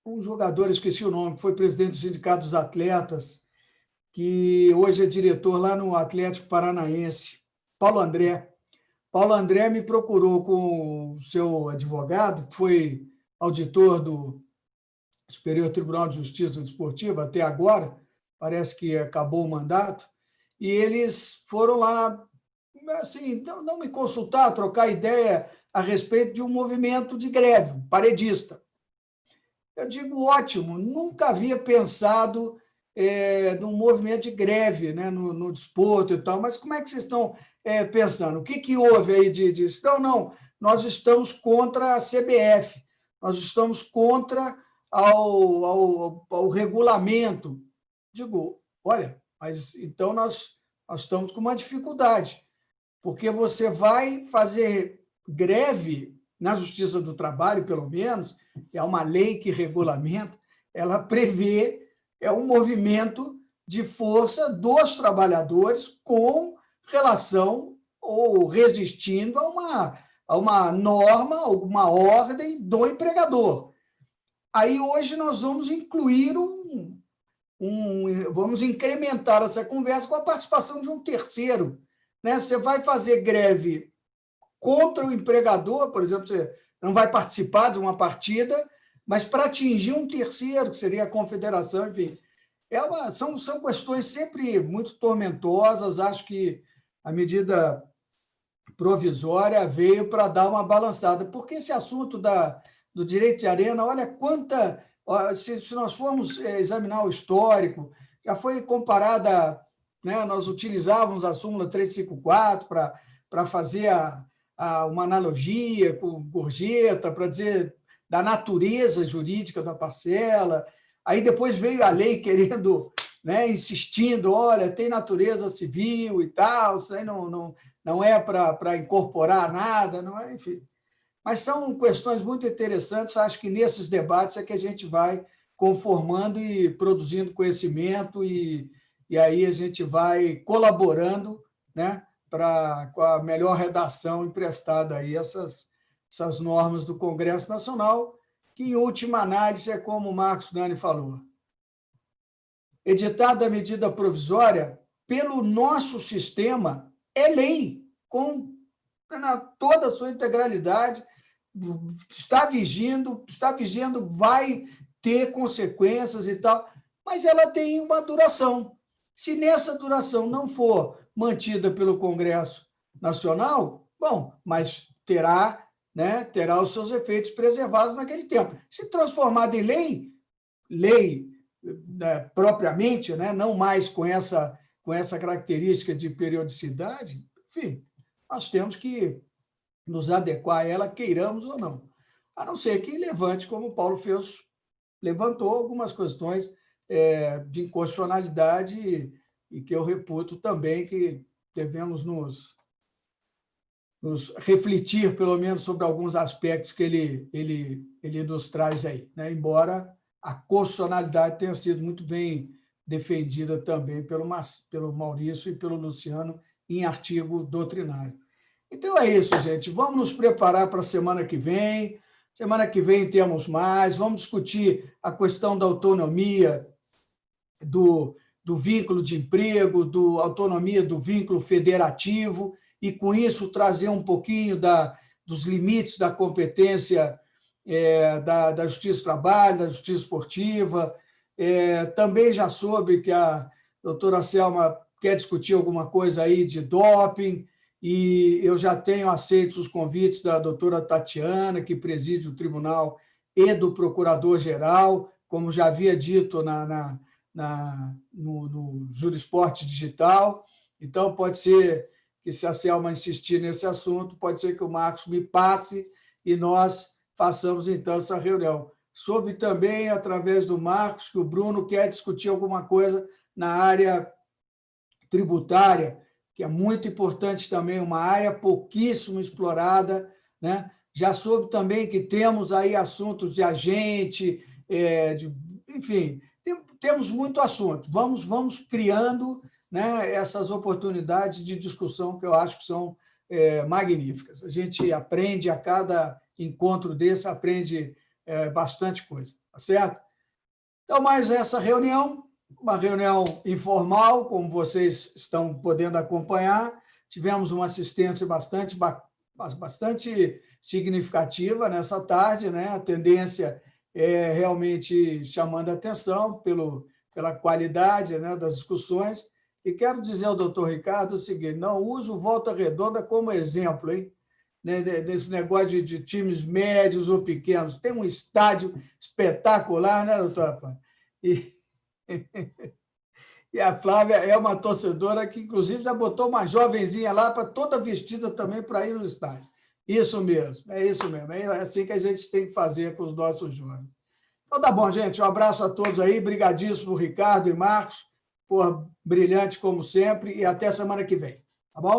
um jogador, esqueci o nome, foi presidente do Sindicato dos Atletas, que hoje é diretor lá no Atlético Paranaense, Paulo André. Paulo André me procurou com o seu advogado, que foi auditor do Superior Tribunal de Justiça Desportiva até agora, parece que acabou o mandato, e eles foram lá, assim, não me consultar, trocar ideia a respeito de um movimento de greve, paredista. Eu digo, ótimo, nunca havia pensado num movimento de greve, né, no desporto e tal, mas como é que vocês estão pensando? O que houve aí de... Não, nós estamos contra a CBF, nós estamos contra ao regulamento. Digo, olha, mas então nós estamos com uma dificuldade, porque você vai fazer greve na Justiça do Trabalho, pelo menos, é uma lei que regulamenta, ela prevê um movimento de força dos trabalhadores com relação ou resistindo a uma norma, alguma ordem do empregador. Aí hoje nós vamos incluir vamos incrementar essa conversa com a participação de um terceiro, né? Você vai fazer greve contra o empregador, por exemplo, você não vai participar de uma partida, mas para atingir um terceiro, que seria a confederação, enfim. São questões sempre muito tormentosas. Acho que a medida provisória veio para dar uma balançada, porque esse assunto do direito de arena, olha quanta... Se nós formos examinar o histórico, já foi comparada, né, nós utilizávamos a súmula 354 para fazer uma analogia com gorjeta, para dizer da natureza jurídica da parcela. Aí depois veio a lei querendo né, insistindo, olha, tem natureza civil e tal, isso aí não é para incorporar nada, não é, enfim. Mas são questões muito interessantes, acho que nesses debates é que a gente vai conformando e produzindo conhecimento, e aí a gente vai colaborando, né, com a melhor redação emprestada aí essas normas do Congresso Nacional, que, em última análise, é como o Marcos Dani falou. Editada a medida provisória, pelo nosso sistema, é lei, com toda a sua integralidade, está vigindo, vai ter consequências e tal, mas ela tem uma duração. Se nessa duração não for mantida pelo Congresso Nacional, bom, mas terá os seus efeitos preservados naquele tempo. Se transformada em lei propriamente, né, não mais com essa característica de periodicidade, enfim, nós temos que nos adequar a ela, queiramos ou não. A não ser que levante, como o Paulo levantou, algumas questões de inconstitucionalidade e que eu reputo também que devemos nos refletir, pelo menos, sobre alguns aspectos que ele nos traz aí, né? Embora a constitucionalidade tenha sido muito bem defendida também pelo Maurício e pelo Luciano em artigo doutrinário. Então é isso, gente. Vamos nos preparar para a semana que vem. Semana que vem temos mais. Vamos discutir a questão da autonomia do vínculo de emprego, da autonomia do vínculo federativo, e, com isso, trazer um pouquinho dos limites da competência da Justiça do Trabalho, da Justiça Esportiva. Também já soube que a doutora Selma quer discutir alguma coisa aí de doping, e eu já tenho aceito os convites da doutora Tatiana, que preside o tribunal, e do procurador-geral, como já havia dito no Jurisporte Digital. Então, pode ser que, se a Selma insistir nesse assunto, pode ser que o Marcos me passe e nós façamos, então, essa reunião. Soube também, através do Marcos, que o Bruno quer discutir alguma coisa na área tributária, que é muito importante também, uma área pouquíssimo explorada, né? Já soube também que temos aí assuntos de agente, enfim, temos muito assunto. Vamos criando, né, essas oportunidades de discussão que eu acho que são magníficas. A gente aprende a cada encontro desse, aprende bastante coisa, tá certo? Então, mais essa reunião, uma reunião informal, como vocês estão podendo acompanhar. Tivemos uma assistência bastante significativa nessa tarde, né? A tendência é realmente chamando a atenção pela qualidade, né, das discussões. E quero dizer ao doutor Ricardo o seguinte: não uso Volta Redonda como exemplo, hein? Desse negócio de times médios ou pequenos. Tem um estádio espetacular, né, doutora Flávia? E a Flávia é uma torcedora que, inclusive, já botou uma jovenzinha lá, toda vestida também, para ir no estádio. Isso mesmo, é isso mesmo. É assim que a gente tem que fazer com os nossos jovens. Então, tá bom, gente. Um abraço a todos aí. Brigadíssimo, Ricardo e Marcos. Brilhante como sempre. E até semana que vem. Tá bom?